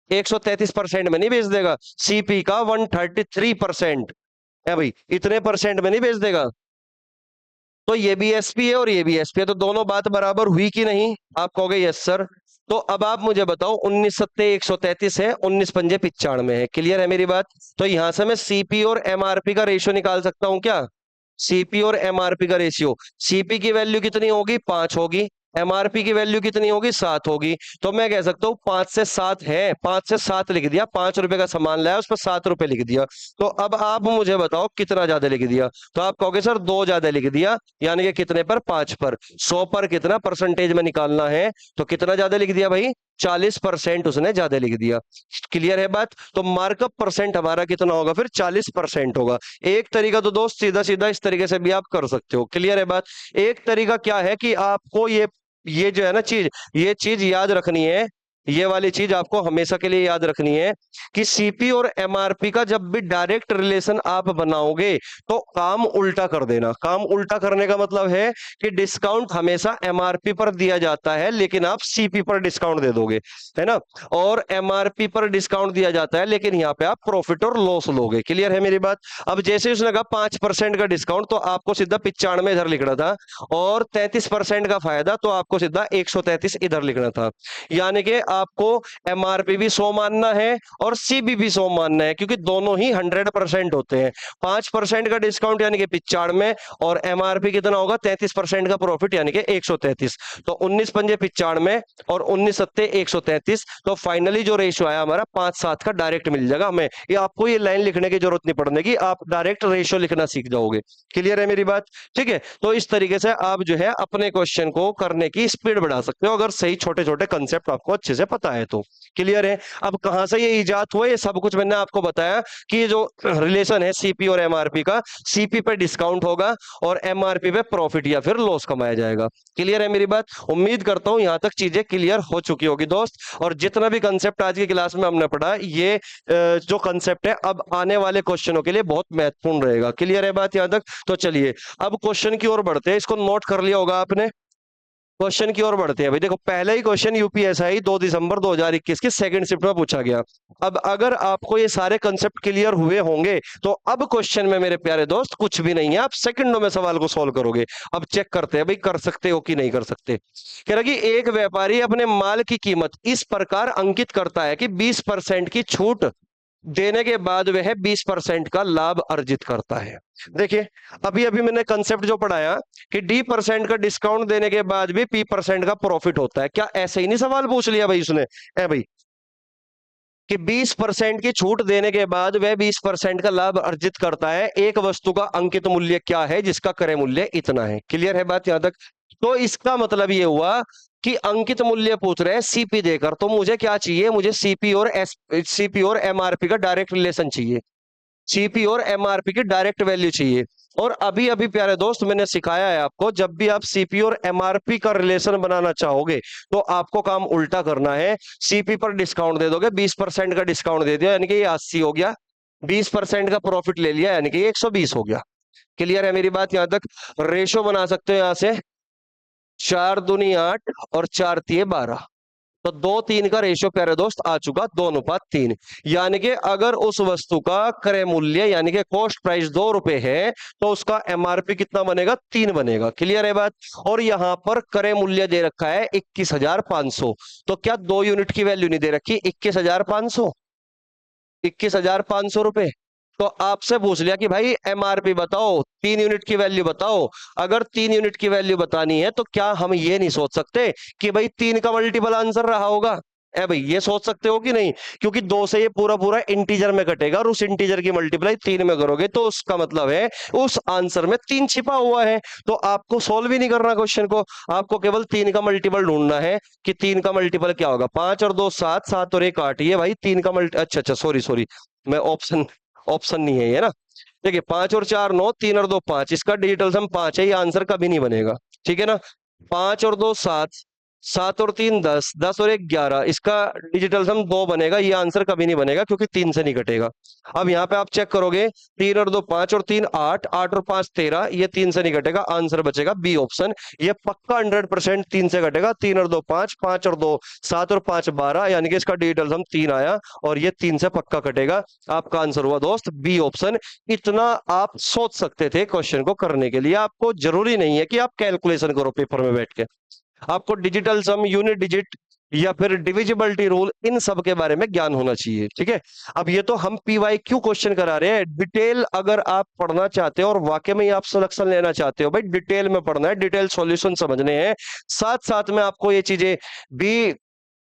133% में नहीं बेच देगा? सीपी का 133% है भाई, इतने परसेंट में नहीं बेच देगा? तो ये भी एसपी है और ये भी एसपी है, तो दोनों बात बराबर हुई कि नहीं? आप कहोगे यस सर। तो अब आप मुझे बताओ, 19 सत्ते 133 है, 19 पंजे 95 है। क्लियर है मेरी बात? तो यहां से मैं सीपी और एमआरपी का रेशियो निकाल सकता हूं क्या? सीपी और एमआरपी का रेशियो, सीपी की वैल्यू कितनी होगी? 5 होगी। एमआरपी की वैल्यू कितनी होगी? 7 होगी। तो मैं कह सकता हूँ 5 से 7 है, 5 से 7 लिख दिया। 5 रुपए का सामान लाया, उस पर 7 रुपए लिख दिया। तो अब आप मुझे बताओ कितना ज्यादा लिख दिया? तो आप कहोगे सर 2 ज्यादा लिख दिया, यानी कि कितने पर? 5 पर। 100 पर कितना परसेंटेज में निकालना है, तो कितना ज्यादा लिख दिया भाई? 40% उसने ज्यादा लिख दिया। क्लियर है बात? तो मार्कअप परसेंट हमारा कितना होगा फिर? 40% होगा। एक तरीका तो दोस्त सीधा सीधा इस तरीके से भी आप कर सकते हो। क्लियर है बात? एक तरीका क्या है कि आपको ये जो है ना चीज, ये चीज याद रखनी है। ये वाली चीज आपको हमेशा के लिए याद रखनी है कि सीपी और एमआरपी का जब भी डायरेक्ट रिलेशन आप बनाओगे तो काम उल्टा कर देना। काम उल्टा करने का मतलब है कि डिस्काउंट हमेशा एमआरपी पर दिया जाता है, लेकिन आप सीपी पर डिस्काउंट दे दोगे, है ना? और एमआरपी पर डिस्काउंट दिया जाता है, लेकिन यहाँ पे आप प्रॉफिट और लॉस लोगे। क्लियर है मेरी बात? अब जैसे उसने कहा 5% का डिस्काउंट, तो आपको सीधा 95 इधर लिखना था, और 33% का फायदा, तो आपको सीधा 133 इधर लिखना था। यानी कि आपको एमआरपी भी 100 मानना है और सीबी भी 100 मानना है, क्योंकि दोनों ही 100% होते हैं। 5% का डिस्काउंट यानी कि 95, और एमआरपी कितना होगा? 33% का प्रॉफिट यानी कि 133। तो 19 पंजे 95 और 19 सत्ते 133। तो फाइनली जो रेशियो आया हमारा 5-7 का, डायरेक्ट मिल जाएगा हमें। ये आपको ये लाइन लिखने की जरूरत नहीं पड़ने की, आप डायरेक्ट रेशियो लिखना सीख जाओगे। क्लियर है मेरी बात? ठीक है, तो इस तरीके से आप जो है अपने क्वेश्चन को करने की स्पीड बढ़ा सकते हो, अगर सही छोटे छोटे कंसेप्ट आपको अच्छे से पता है तो। क्लियर है? अब कहां से ये इजाद हुआ, ये सब कुछ मैंने आपको बताया कि ये जो रिलेशन है सीपी और एमआरपी का, सीपी पे डिस्काउंट होगा और एमआरपी पे प्रॉफिट या फिर लॉस कमाया जाएगा। क्लियर है मेरी बात? उम्मीद करता हूं यहां तक चीजें क्लियर हो चुकी होगी दोस्त। और जितना भी कंसेप्ट आज की क्लास में हमने पढ़ा, ये जो कंसेप्ट है अब आने वाले क्वेश्चनों के लिए बहुत महत्वपूर्ण रहेगा। क्लियर है बात यहां तक? तो चलिए अब क्वेश्चन की ओर बढ़ते हैं। इसको नोट कर लिया होगा आपने। क्वेश्चन की ओर बढ़ते हैं भाई। देखो, पहला ही क्वेश्चन यूपीएसआई 2 दिसंबर 2021 की सेकंड शिफ्ट में पूछा गया। अब अगर आपको ये सारे कंसेप्ट क्लियर हुए होंगे, तो अब क्वेश्चन में मेरे प्यारे दोस्त कुछ भी नहीं है, आप सेकंडों में सवाल को सॉल्व करोगे। अब चेक करते हैं भाई, कर सकते हो कि नहीं कर सकते। कह रहा कि एक व्यापारी अपने माल की कीमत इस प्रकार अंकित करता है कि 20% की छूट देने के बाद वह 20% का लाभ अर्जित करता है। देखिए, अभी अभी मैंने कंसेप्ट जो पढ़ाया कि D% का डिस्काउंट देने के बाद भी P% का प्रॉफिट होता है, क्या ऐसे ही नहीं सवाल पूछ लिया भाई उसने? है भाई कि 20% की छूट देने के बाद वह 20% का लाभ अर्जित करता है। एक वस्तु का अंकित मूल्य क्या है जिसका क्रय मूल्य इतना है? क्लियर है बात यहां तक? तो इसका मतलब ये हुआ कि अंकित मूल्य पूछ रहे हैं सीपी देकर, तो मुझे क्या चाहिए? मुझे सीपी और एमआरपी का डायरेक्ट रिलेशन चाहिए। सीपी और एमआरपी की डायरेक्ट वैल्यू चाहिए। और अभी अभी प्यारे दोस्त मैंने सिखाया है आपको, जब भी आप सीपी और एमआरपी का रिलेशन बनाना चाहोगे तो आपको काम उल्टा करना है। सीपी पर डिस्काउंट दे दोगे, 20% का डिस्काउंट दे दिया यानी कि ये 80 हो गया। 20% का प्रॉफिट ले लिया यानी कि ये 120 हो गया। क्लियर है मेरी बात यहां तक? रेशो बना सकते हो यहां से, 4 दूनी 8 और 4 तिये 12। तो 2-3 का रेशियो प्यारे दोस्त आ चुका, 2:3। यानी कि अगर उस वस्तु का क्रय मूल्य यानी कि कॉस्ट प्राइस 2 रुपए है, तो उसका एमआरपी कितना बनेगा? 3 बनेगा। क्लियर है बात? और यहां पर क्रय मूल्य दे रखा है 21,500। तो क्या 2 यूनिट की वैल्यू नहीं दे रखी? 21,500, 21,500 रुपए। तो आपसे पूछ लिया कि भाई एमआरपी बताओ, 3 यूनिट की वैल्यू बताओ। अगर 3 यूनिट की वैल्यू बतानी है तो क्या हम ये नहीं सोच सकते कि भाई 3 का मल्टीपल आंसर रहा होगा? ए भाई, ये सोच सकते हो कि नहीं? क्योंकि 2 से ये पूरा पूरा इंटीजर में कटेगा, और उस इंटीजर की मल्टीप्लाई 3 में करोगे तो उसका मतलब है उस आंसर में 3 छिपा हुआ है। तो आपको सोल्व ही नहीं करना क्वेश्चन को, आपको केवल 3 का मल्टीपल ढूंढना है कि 3 का मल्टीपल क्या होगा। 5 और 2 7, 7 और 1 8। ये भाई 3 का मल्टी, अच्छा अच्छा, सॉरी सॉरी, मैं ऑप्शन ऑप्शन नहीं है ये ना। देखिए, 5 और 4 9, 3 और 2 5, इसका डिजिटल सम 5 है, ये आंसर कभी नहीं बनेगा। ठीक है ना? 5 और 2 7, 7 और 3 10, 10 और 1 11, इसका डिजिटल सम 2 बनेगा, ये आंसर कभी नहीं बनेगा क्योंकि 3 से नहीं कटेगा। अब यहाँ पे आप चेक करोगे, 3 और 2 5 और 3 8, 8 और 5 13, ये 3 से नहीं कटेगा, आंसर बचेगा बी ऑप्शन। ये पक्का 100% 3 से कटेगा। 3 और 2 5, 5 और 2 7 और 5 12, यानी कि इसका डिजिटल सम 3 आया, और ये 3 से पक्का कटेगा। आपका आंसर हुआ दोस्त बी ऑप्शन। इतना आप सोच सकते थे क्वेश्चन को करने के लिए, आपको जरूरी नहीं है कि आप कैलकुलेशन करो पेपर में बैठ के। आपको डिजिटल सम, यूनिट डिजिट, या फिर डिविजिबिलिटी रूल, इन सब के बारे में ज्ञान होना चाहिए। ठीक है, अब ये तो हम पीवाईक्यू क्वेश्चन करा रहे हैं। डिटेल अगर आप पढ़ना चाहते हो और वाकई में आप सिलेक्शन लेना चाहते हो, भाई डिटेल में पढ़ना है, डिटेल सॉल्यूशन समझने हैं, साथ साथ में आपको ये चीजें भी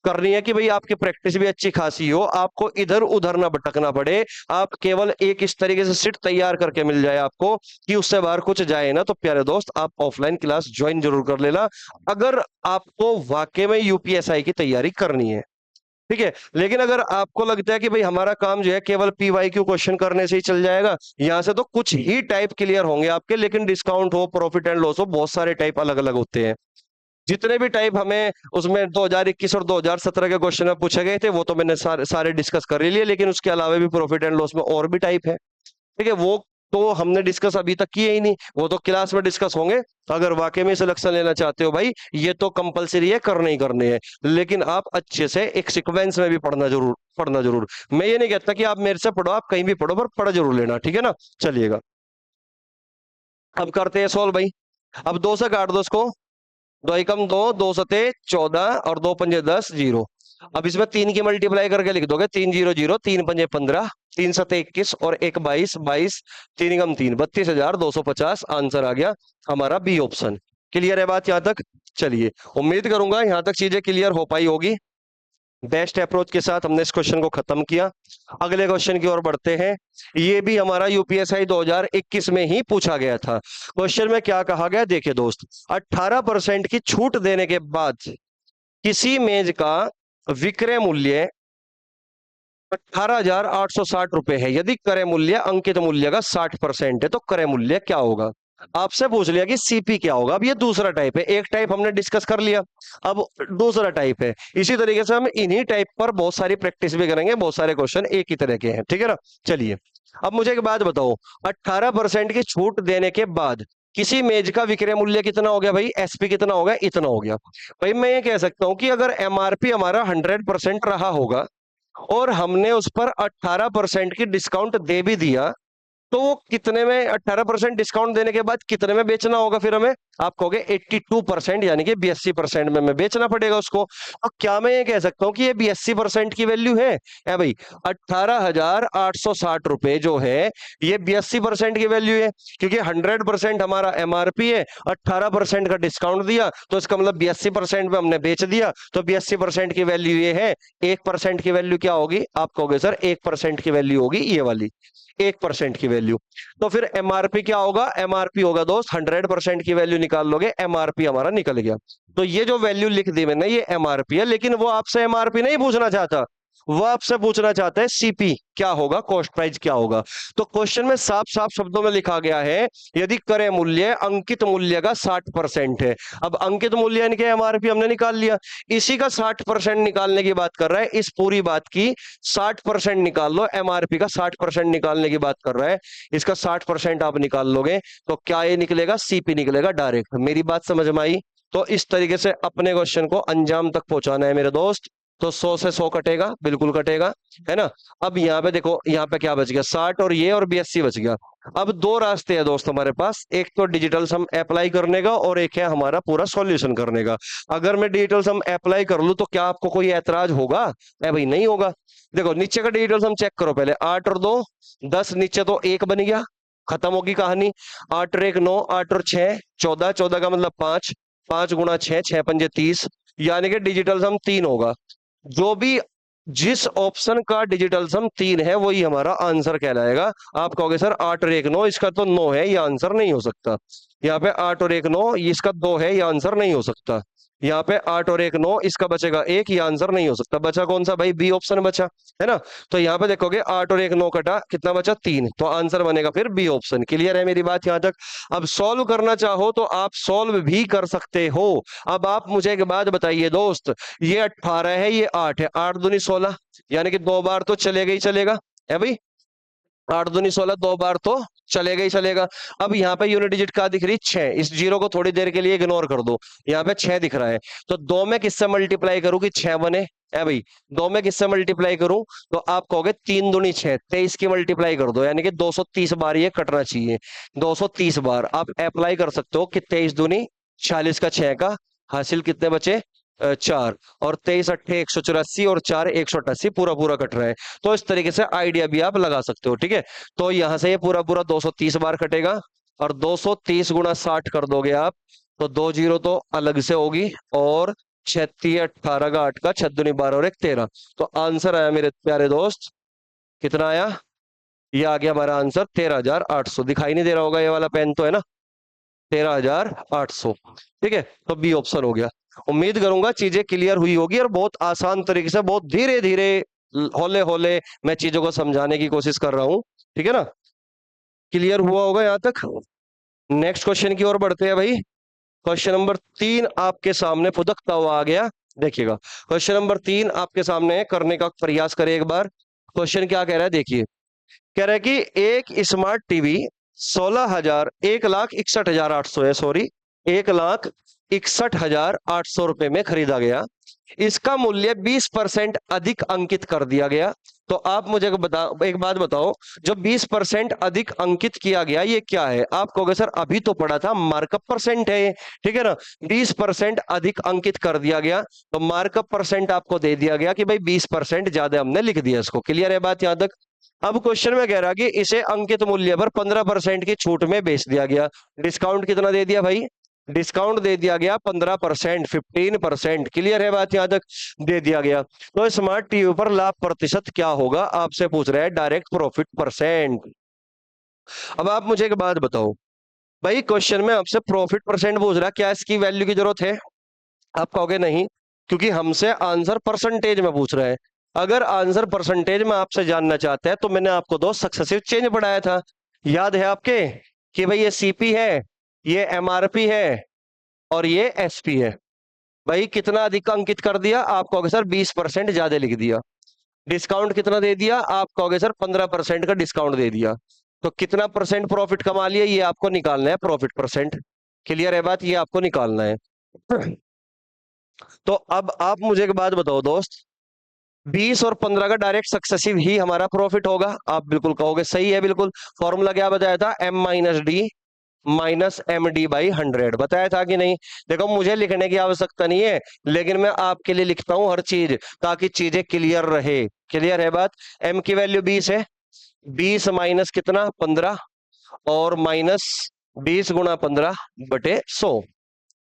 करनी है कि भाई आपकी प्रैक्टिस भी अच्छी खासी हो, आपको इधर उधर ना भटकना पड़े, आप केवल एक इस तरीके से सिट तैयार करके मिल जाए आपको कि उससे बाहर कुछ जाए ना, तो प्यारे दोस्त आप ऑफलाइन क्लास ज्वाइन जरूर कर लेना अगर आपको वाकई में यूपीएसआई की तैयारी करनी है। ठीक है, लेकिन अगर आपको लगता है कि भाई हमारा काम जो है केवल पीवाईक्यू क्वेश्चन करने से ही चल जाएगा, यहां से तो कुछ ही टाइप क्लियर होंगे आपके, लेकिन डिस्काउंट हो, प्रॉफिट एंड लॉस हो, बहुत सारे टाइप अलग अलग होते हैं। जितने भी टाइप हमें उसमें 2021 और 2017 के क्वेश्चन में पूछे गए थे वो तो मैंने सारे डिस्कस कर ही लिए, लेकिन उसके अलावा भी प्रॉफिट एंड लॉस में और भी टाइप है। ठीक है, वो तो हमने डिस्कस अभी तक किए ही नहीं, वो तो क्लास में डिस्कस होंगे। अगर वाकई में सिलेक्शन लेना चाहते हो भाई, ये तो कंपलसरी है, करने ही करने हैं, लेकिन आप अच्छे से एक सीक्वेंस में भी पढ़ना जरूर। मैं ये नहीं कहता कि आप मेरे से पढ़ो, आप कहीं भी पढ़ो, पर पढ़ जरूर लेना। ठीक है ना, चलिएगा अब करते हैं सॉल्व भाई। अब दो से काट दो इसको, दो एकम दो, दो सते 14 और दो पंजे 10, जीरो। अब इसमें तीन की मल्टीप्लाई करके लिख दोगे, 3 0 0, 3 पंजे 15, 3 7 21 और एक 22, 22, तीन एकम तीन, 32,250 आंसर आ गया हमारा बी ऑप्शन। क्लियर है बात यहां तक? चलिए, उम्मीद करूंगा यहां तक चीजें क्लियर हो पाई होगी। बेस्ट अप्रोच के साथ हमने इस क्वेश्चन को खत्म किया। अगले क्वेश्चन की ओर बढ़ते हैं। ये भी हमारा यूपीएसआई 2021 में ही पूछा गया था। क्वेश्चन में क्या कहा गया देखिए दोस्त, 18% की छूट देने के बाद किसी मेज का विक्रय मूल्य 18,860 रुपए है, यदि क्रय मूल्य अंकित मूल्य का 60% है तो क्रय मूल्य क्या होगा। आपसे पूछ लिया कि सीपी क्या होगा। अब ये दूसरा टाइप है, एक टाइप हमने डिस्कस कर लिया, अब दूसरा टाइप है। इसी तरीके से हम इन्हीं टाइप पर बहुत सारी प्रैक्टिस भी करेंगे, बहुत सारे क्वेश्चन एक ही तरह के हैं। ठीक है ना, चलिए अब मुझे एक बात बताओ, 18% की छूट देने के बाद किसी मेज का विक्रय मूल्य कितना हो गया भाई, एसपी कितना हो गया, इतना हो गया। भाई मैं ये कह सकता हूं कि अगर एमआरपी हमारा 100% रहा होगा और हमने उस पर 18% की डिस्काउंट दे भी दिया, तो वो कितने में, 18% डिस्काउंट देने के बाद कितने में बेचना होगा फिर हमें? आप कहोगे 82%, यानी कि 82% में बेचना पड़ेगा उसको। और क्या मैं ये कह सकता हूँ कि ये 82% की वैल्यू है भाई? 18,860 रुपए जो है, ये 82% की वैल्यू है, क्योंकि 100% हमारा एमआरपी है, 18% का डिस्काउंट दिया, तो इसका मतलब 82% में हमने बेच दिया, तो 82% की वैल्यू ये है। 1% की वैल्यू क्या होगी? आप कहोगे सर 1% की वैल्यू होगी ये वाली, 1% की वैल्यू। तो फिर एमआरपी क्या होगा? एमआरपी होगा दोस्त, 100% की वैल्यू निकाल लोगे, एमआरपी हमारा निकल गया। तो ये जो वैल्यू लिख दी मैंने, ये एमआरपी है, लेकिन वो आपसे एमआरपी नहीं पूछना चाहता, वो आपसे पूछना चाहता है सीपी क्या होगा, कॉस्ट प्राइस क्या होगा। तो क्वेश्चन में साफ साफ शब्दों में लिखा गया है, यदि क्रय मूल्य अंकित मूल्य का 60% है। अब अंकित मूल्य यानी कि एमआरपी हमने निकाल लिया, इसी का 60% निकालने की बात कर रहा है, इस पूरी बात की 60% निकाल लो, एमआरपी का 60% निकालने की बात कर रहा है, इसका 60% आप निकाल लोगे तो क्या ये निकलेगा? सीपी निकलेगा डायरेक्ट। मेरी बात समझ में आई? तो इस तरीके से अपने क्वेश्चन को अंजाम तक पहुंचाना है मेरे दोस्त। तो 100 से 100 कटेगा, बिल्कुल कटेगा, है ना। अब यहाँ पे देखो, यहाँ पे क्या बच गया? 60 और ये और 82 बच गया। अब दो रास्ते हैं दोस्त हमारे पास, एक तो डिजिटल सम अप्लाई करने का और एक है हमारा पूरा सॉल्यूशन करने का। अगर मैं डिजिटल सम अप्लाई कर लूं तो क्या आपको कोई ऐतराज होगा? है भाई, नहीं होगा। देखो नीचे का डिजिटल सम चेक करो पहले, 8 और 2 10, नीचे तो 1 बन गया, खत्म होगी कहानी। 8 और 1 9, 8 और 6 14, 14 का मतलब 5, 5 गुणा 6, 6 पंजे 30, यानी कि डिजिटल सम 3 होगा। जो भी जिस ऑप्शन का डिजिटल सम 3 है वही हमारा आंसर कहलाएगा। आप कहोगे सर 8 और 1 9, इसका तो 9 है, ये आंसर नहीं हो सकता। यहाँ पे 8 और 1 9, इसका 2 है, ये आंसर नहीं हो सकता। यहाँ पे 8 और 1 9, इसका बचेगा 1, ये आंसर नहीं हो सकता। बचा कौन सा भाई? बी ऑप्शन बचा, है ना। तो यहाँ पे देखोगे 8 और 1 9 कटा, कितना बचा? 3, तो आंसर बनेगा फिर बी ऑप्शन। क्लियर है मेरी बात यहाँ तक? अब सॉल्व करना चाहो तो आप सॉल्व भी कर सकते हो। अब आप मुझे एक बात बताइए दोस्त, ये 18 है, ये 8 है, 8 दूनी 16, यानी कि 2 बार तो चलेगा ही चलेगा, है भाई। 8 दूनी 16, 2 बार तो चलेगा ही चलेगा। अब यहाँ पे यूनिट डिजिट क्या दिख रही है? 6। इस जीरो को थोड़ी देर के लिए इग्नोर कर दो, यहाँ पे 6 दिख रहा है। तो 2 में किससे मल्टीप्लाई करूं कि 6 बने? है भाई, 2 में किससे मल्टीप्लाई करूं? तो आप कहोगे 3 दूनी 6, 23 की मल्टीप्लाई कर दो, यानी कि 230 बार ये कटना चाहिए। 230 बार आप अप्लाई कर सकते हो कि 23 दूनी 40 का 6 का, हासिल कितने बचे? 4 और 23 अट्ठे 184 और 4 188 पूरा पूरा कट रहा है। तो इस तरीके से आइडिया भी आप लगा सकते हो, ठीक है। तो यहां से ये पूरा पूरा 230 बार कटेगा और 230 गुणा 60 कर दोगे आप, तो 2 जीरो तो अलग से होगी और 36 18 का 8 का 6 दूनी 12 और 1 13। तो आंसर आया मेरे प्यारे दोस्त, कितना आया? ये आ गया हमारा आंसर 13,800। दिखाई नहीं दे रहा होगा, ये वाला पेन तो है ना, 13,800। ठीक है, तो बी ऑप्शन हो गया। उम्मीद करूंगा चीजें क्लियर हुई होगी और बहुत आसान तरीके से, बहुत धीरे धीरे, हौले हौले मैं चीजों को समझाने की कोशिश कर रहा हूं, ठीक है ना। क्लियर हुआ होगा यहां तक। नेक्स्ट क्वेश्चन की ओर बढ़ते हैं भाई। क्वेश्चन नंबर 3 आपके सामने फुदकता हुआ आ गया। देखिएगा, क्वेश्चन नंबर 3 आपके सामने करने का प्रयास करें एक बार। क्वेश्चन क्या कह रहा है, देखिए। कह रहा है कि एक स्मार्ट टीवी 16,000 1,61,800 है, सॉरी, 1,61,800 रुपए में खरीदा गया। इसका मूल्य 20% अधिक अंकित कर दिया गया। तो आप मुझे एक बात बताओ, जो 20% अधिक अंकित किया गया ये क्या है? आप कहोगे सर अभी तो पढ़ा था मार्कअप परसेंट है, ठीक है ना। 20% अधिक अंकित कर दिया गया, तो मार्कअप परसेंट आपको दे दिया गया कि भाई 20% ज्यादा हमने लिख दिया इसको। क्लियर है बात यहां तक? अब क्वेश्चन में कह रहा कि इसे अंकित मूल्य पर 15% की छूट में बेच दिया गया। डिस्काउंट कितना दे दिया भाई? डिस्काउंट दे दिया गया 15%, 15%। क्लियर है बात यहां तक? दे दिया गया। तो स्मार्ट टीवी पर लाभ प्रतिशत क्या होगा आपसे पूछ रहा है, डायरेक्ट प्रॉफिट परसेंट। अब आप मुझे एक बात बताओ भाई, क्वेश्चन में आपसे प्रॉफिट परसेंट पूछ रहा है, क्या इसकी वैल्यू की जरूरत है? आप कहोगे नहीं, क्योंकि हमसे आंसर परसेंटेज में पूछ रहा है। अगर आंसर परसेंटेज में आपसे जानना चाहते हैं तो मैंने आपको दो सक्सेसिव चेंज पढ़ाया था, याद है आपके, कि भाई ये सीपी है, ये एमआरपी है और ये एसपी है। भाई कितना अधिक अंकित कर दिया? आप कहोगे सर 20% ज्यादा लिख दिया। डिस्काउंट कितना दे दिया? आप कहोगे सर 15% का डिस्काउंट दे दिया। तो कितना परसेंट प्रॉफिट कमा लिया, ये आपको निकालना है, प्रॉफिट परसेंट। क्लियर है बात? ये आपको निकालना है। तो अब आप मुझे एक बात बताओ दोस्त, 20 और 15 का डायरेक्ट सक्सेसिव ही हमारा प्रॉफिट होगा। आप बिल्कुल कहोगे सही है, बिल्कुल। फॉर्मूला क्या बताया था? M minus D minus M D by 100, बताया था कि नहीं? देखो मुझे लिखने की आवश्यकता नहीं है, लेकिन मैं आपके लिए लिखता हूं हर चीज, ताकि चीजें क्लियर रहे। क्लियर है बात? M की वैल्यू 20 है, 20 माइनस कितना? 15, और माइनस 20 गुणा 15 बटे 100।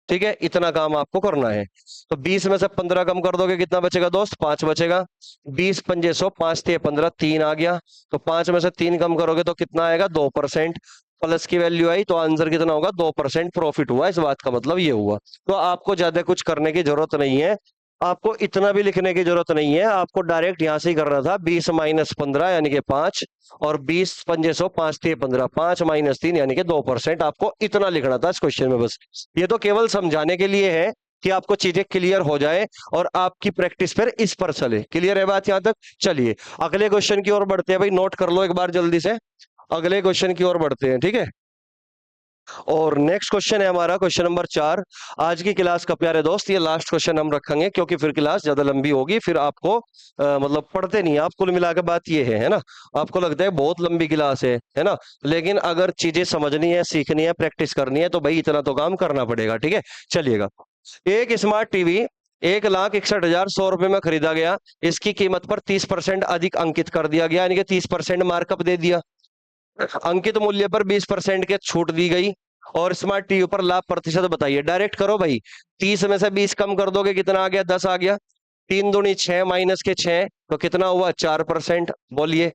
ठीक है, इतना काम आपको करना है। तो 20 में से 15 कम कर दोगे, कितना बचेगा दोस्त? 5 बचेगा। 20 पंजे 100, 5 थे 15, 3 आ गया। तो 5 में से 3 कम करोगे तो कितना आएगा? 2%। प्लस की वैल्यू आई तो आंसर कितना होगा? 2% प्रॉफिट हुआ। इस बात का मतलब ये हुआ। तो आपको ज्यादा कुछ करने की जरूरत नहीं है, आपको इतना भी लिखने की जरूरत नहीं है। आपको डायरेक्ट यहां से ही करना था, 20 माइनस 15 यानी कि 5, और 20 पंजे 100, 5 थे 15, 5 माइनस 3 यानी कि 2%। आपको इतना लिखना था इस क्वेश्चन में बस। ये तो केवल समझाने के लिए है कि आपको चीजें क्लियर हो जाए और आपकी प्रैक्टिस पर इस पर चले। क्लियर है बात यहां तक? चलिए अगले क्वेश्चन की ओर बढ़ते हैं भाई, नोट कर लो एक बार जल्दी से। अगले क्वेश्चन की ओर बढ़ते हैं, ठीक है। और नेक्स्ट क्वेश्चन है हमारा क्वेश्चन नंबर 4 आज की क्लास का। प्यारे दोस्त, ये लास्ट क्वेश्चन हम रखेंगे, क्योंकि फिर क्लास ज्यादा लंबी होगी, फिर आपको मतलब पढ़ते नहीं आप। कुल मिलाकर बात ये है ना, आपको लगता है बहुत लंबी क्लास है ना, लेकिन अगर चीजें समझनी है, सीखनी है, प्रैक्टिस करनी है, तो भाई इतना तो काम करना पड़ेगा, ठीक है। चलिएगा, एक स्मार्ट टीवी 1,61,100 रुपए में खरीदा गया। इसकी कीमत पर 30% अधिक अंकित कर दिया गया, यानी कि 30% मार्कअप दे दिया। अंकित मूल्य पर 20% के छूट दी गई और स्मार्ट टीवी पर लाभ प्रतिशत बताइए। डायरेक्ट करो भाई, 30 में से 20 कम कर दोगे, कितना आ गया? 10 आ गया। 3 दूनी 6 माइनस के 6, तो कितना हुआ? 4%। बोलिए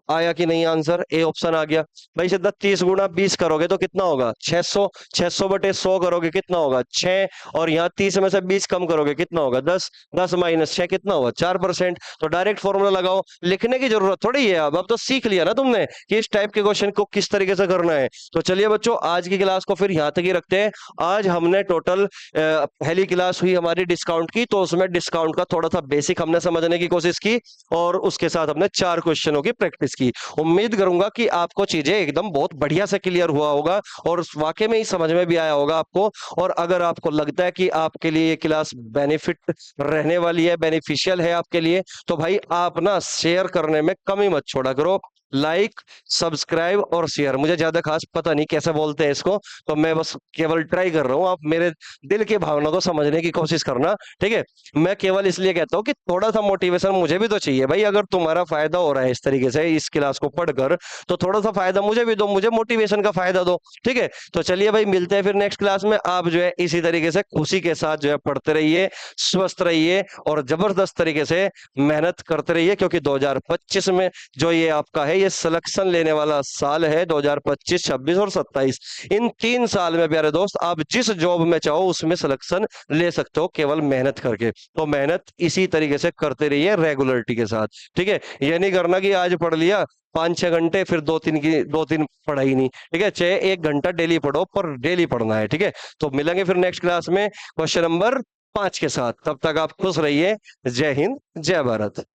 आया कि नहीं आंसर? ए ऑप्शन आ गया। भाई सीधा 30 गुणा 20 करोगे तो कितना होगा? 600। 600 बटे 100 करोगे, कितना होगा? 6। और यहाँ 30 में से 20 कम करोगे, कितना होगा? 10। 10 माइनस 6 कितना होगा? 4%। तो डायरेक्ट फॉर्मूला लगाओ, लिखने की जरूरत थोड़ी है। अब तो सीख लिया ना तुमने कि इस टाइप के क्वेश्चन को किस तरीके से करना है। तो चलिए बच्चों, आज की क्लास को फिर यहाँ तक ही रखते हैं। आज हमने टोटल पहली क्लास हुई हमारी डिस्काउंट की, तो उसमें डिस्काउंट का थोड़ा सा बेसिक हमने समझने की कोशिश की और उसके साथ हमने 4 क्वेश्चनों की प्रैक्टिस की। उम्मीद करूंगा कि आपको चीजें एकदम बहुत बढ़िया से क्लियर हुआ होगा और वाकई में ही समझ में भी आया होगा आपको। और अगर आपको लगता है कि आपके लिए ये क्लास बेनिफिट रहने वाली है, बेनिफिशियल है आपके लिए, तो भाई आप ना शेयर करने में कमी मत छोड़ा करो। लाइक, सब्सक्राइब और शेयर। मुझे ज्यादा खास पता नहीं कैसे बोलते हैं इसको, तो मैं बस केवल ट्राई कर रहा हूँ। आप मेरे दिल की भावना को समझने की कोशिश करना, ठीक है। मैं केवल इसलिए कहता हूँ कि थोड़ा सा मोटिवेशन मुझे भी तो चाहिए भाई। अगर तुम्हारा फायदा हो रहा है इस तरीके से इस क्लास को पढ़कर, तो थोड़ा सा फायदा मुझे भी दो, मुझे मोटिवेशन का फायदा दो, ठीक है। तो चलिए भाई, मिलते हैं फिर नेक्स्ट क्लास में। आप जो है इसी तरीके से खुशी के साथ जो है पढ़ते रहिए, स्वस्थ रहिए और जबरदस्त तरीके से मेहनत करते रहिए, क्योंकि 2025 में जो ये आपका है, ये सिलेक्शन लेने वाला साल है। 2025, 26 और 27, इन 3 साल में प्यारे दोस्त आप जिस जॉब में चाहो उसमें सिलेक्शन ले सकते हो, केवल मेहनत करके। तो मेहनत इसी तरीके से करते रहिए रेगुलरिटी के साथ, ठीक है। ये नहीं करना कि आज पढ़ लिया 5-6 घंटे, फिर 2-3 पढ़ाई नहीं, ठीक है। चाहे 1 घंटा डेली पढ़ो, पर डेली पढ़ना है, ठीक है। तो मिलेंगे फिर नेक्स्ट क्लास में क्वेश्चन नंबर 5 के साथ। तब तक आप खुश रहिए। जय हिंद, जय भारत।